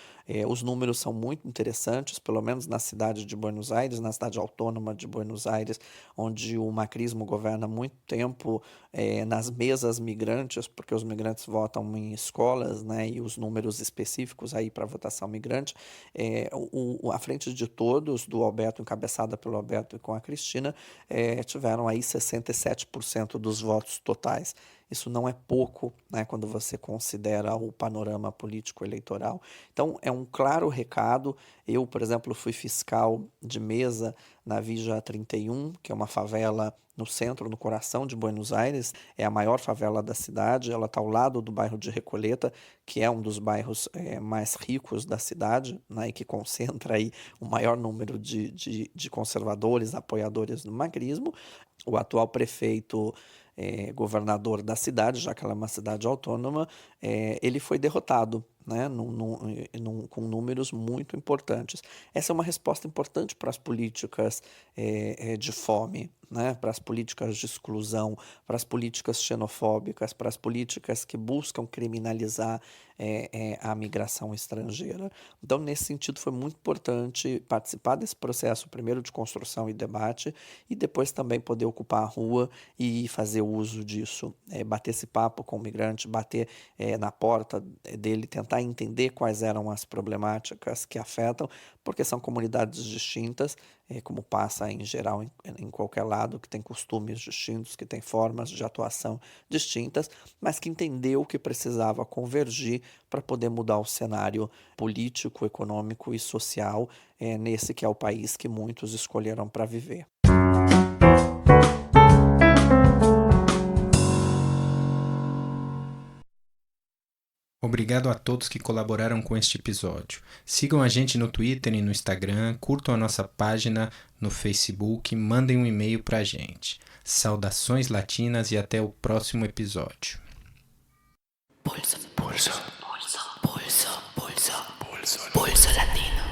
Os números são muito interessantes, pelo menos na cidade de Buenos Aires, na cidade autônoma de Buenos Aires, onde o macrismo governa há muito tempo, nas mesas migrantes, porque os migrantes votam em escolas, né, e os números específicos aí para votação migrante, a Frente de Todos, do Alberto, encabeçada pelo Alberto e com a Cristina, tiveram aí 67% dos votos totais. Isso não é pouco, né, quando você considera o panorama político eleitoral. Então, é um claro recado. Eu, por exemplo, fui fiscal de mesa na Villa 31, que é uma favela no centro, no coração de Buenos Aires. É a maior favela da cidade. Ela está ao lado do bairro de Recoleta, que é um dos bairros mais ricos da cidade, né, e que concentra aí o maior número de conservadores, apoiadores do macrismo. O atual prefeito, governador da cidade, já que ela é uma cidade autônoma, ele foi derrotado, né, com números muito importantes. Essa é uma resposta importante para as políticas de fome, né, para as políticas de exclusão, para as políticas xenofóbicas, para as políticas que buscam criminalizar a migração estrangeira. Então, nesse sentido, foi muito importante participar desse processo, primeiro de construção e debate, e depois também poder ocupar a rua e fazer uso disso, bater esse papo com o migrante, bater na porta dele, tentar entender quais eram as problemáticas que afetam, porque são comunidades distintas, como passa em geral em qualquer lado, que tem costumes distintos, que tem formas de atuação distintas, mas que entendeu que precisava convergir para poder mudar o cenário político, econômico e social nesse que é o país que muitos escolheram para viver. Obrigado a todos que colaboraram com este episódio. Sigam a gente no Twitter e no Instagram, curtam a nossa página no Facebook, mandem um e-mail para a gente. Saudações latinas e até o próximo episódio. Pulso, pulso, pulso, pulso, pulso, pulso, pulso latino.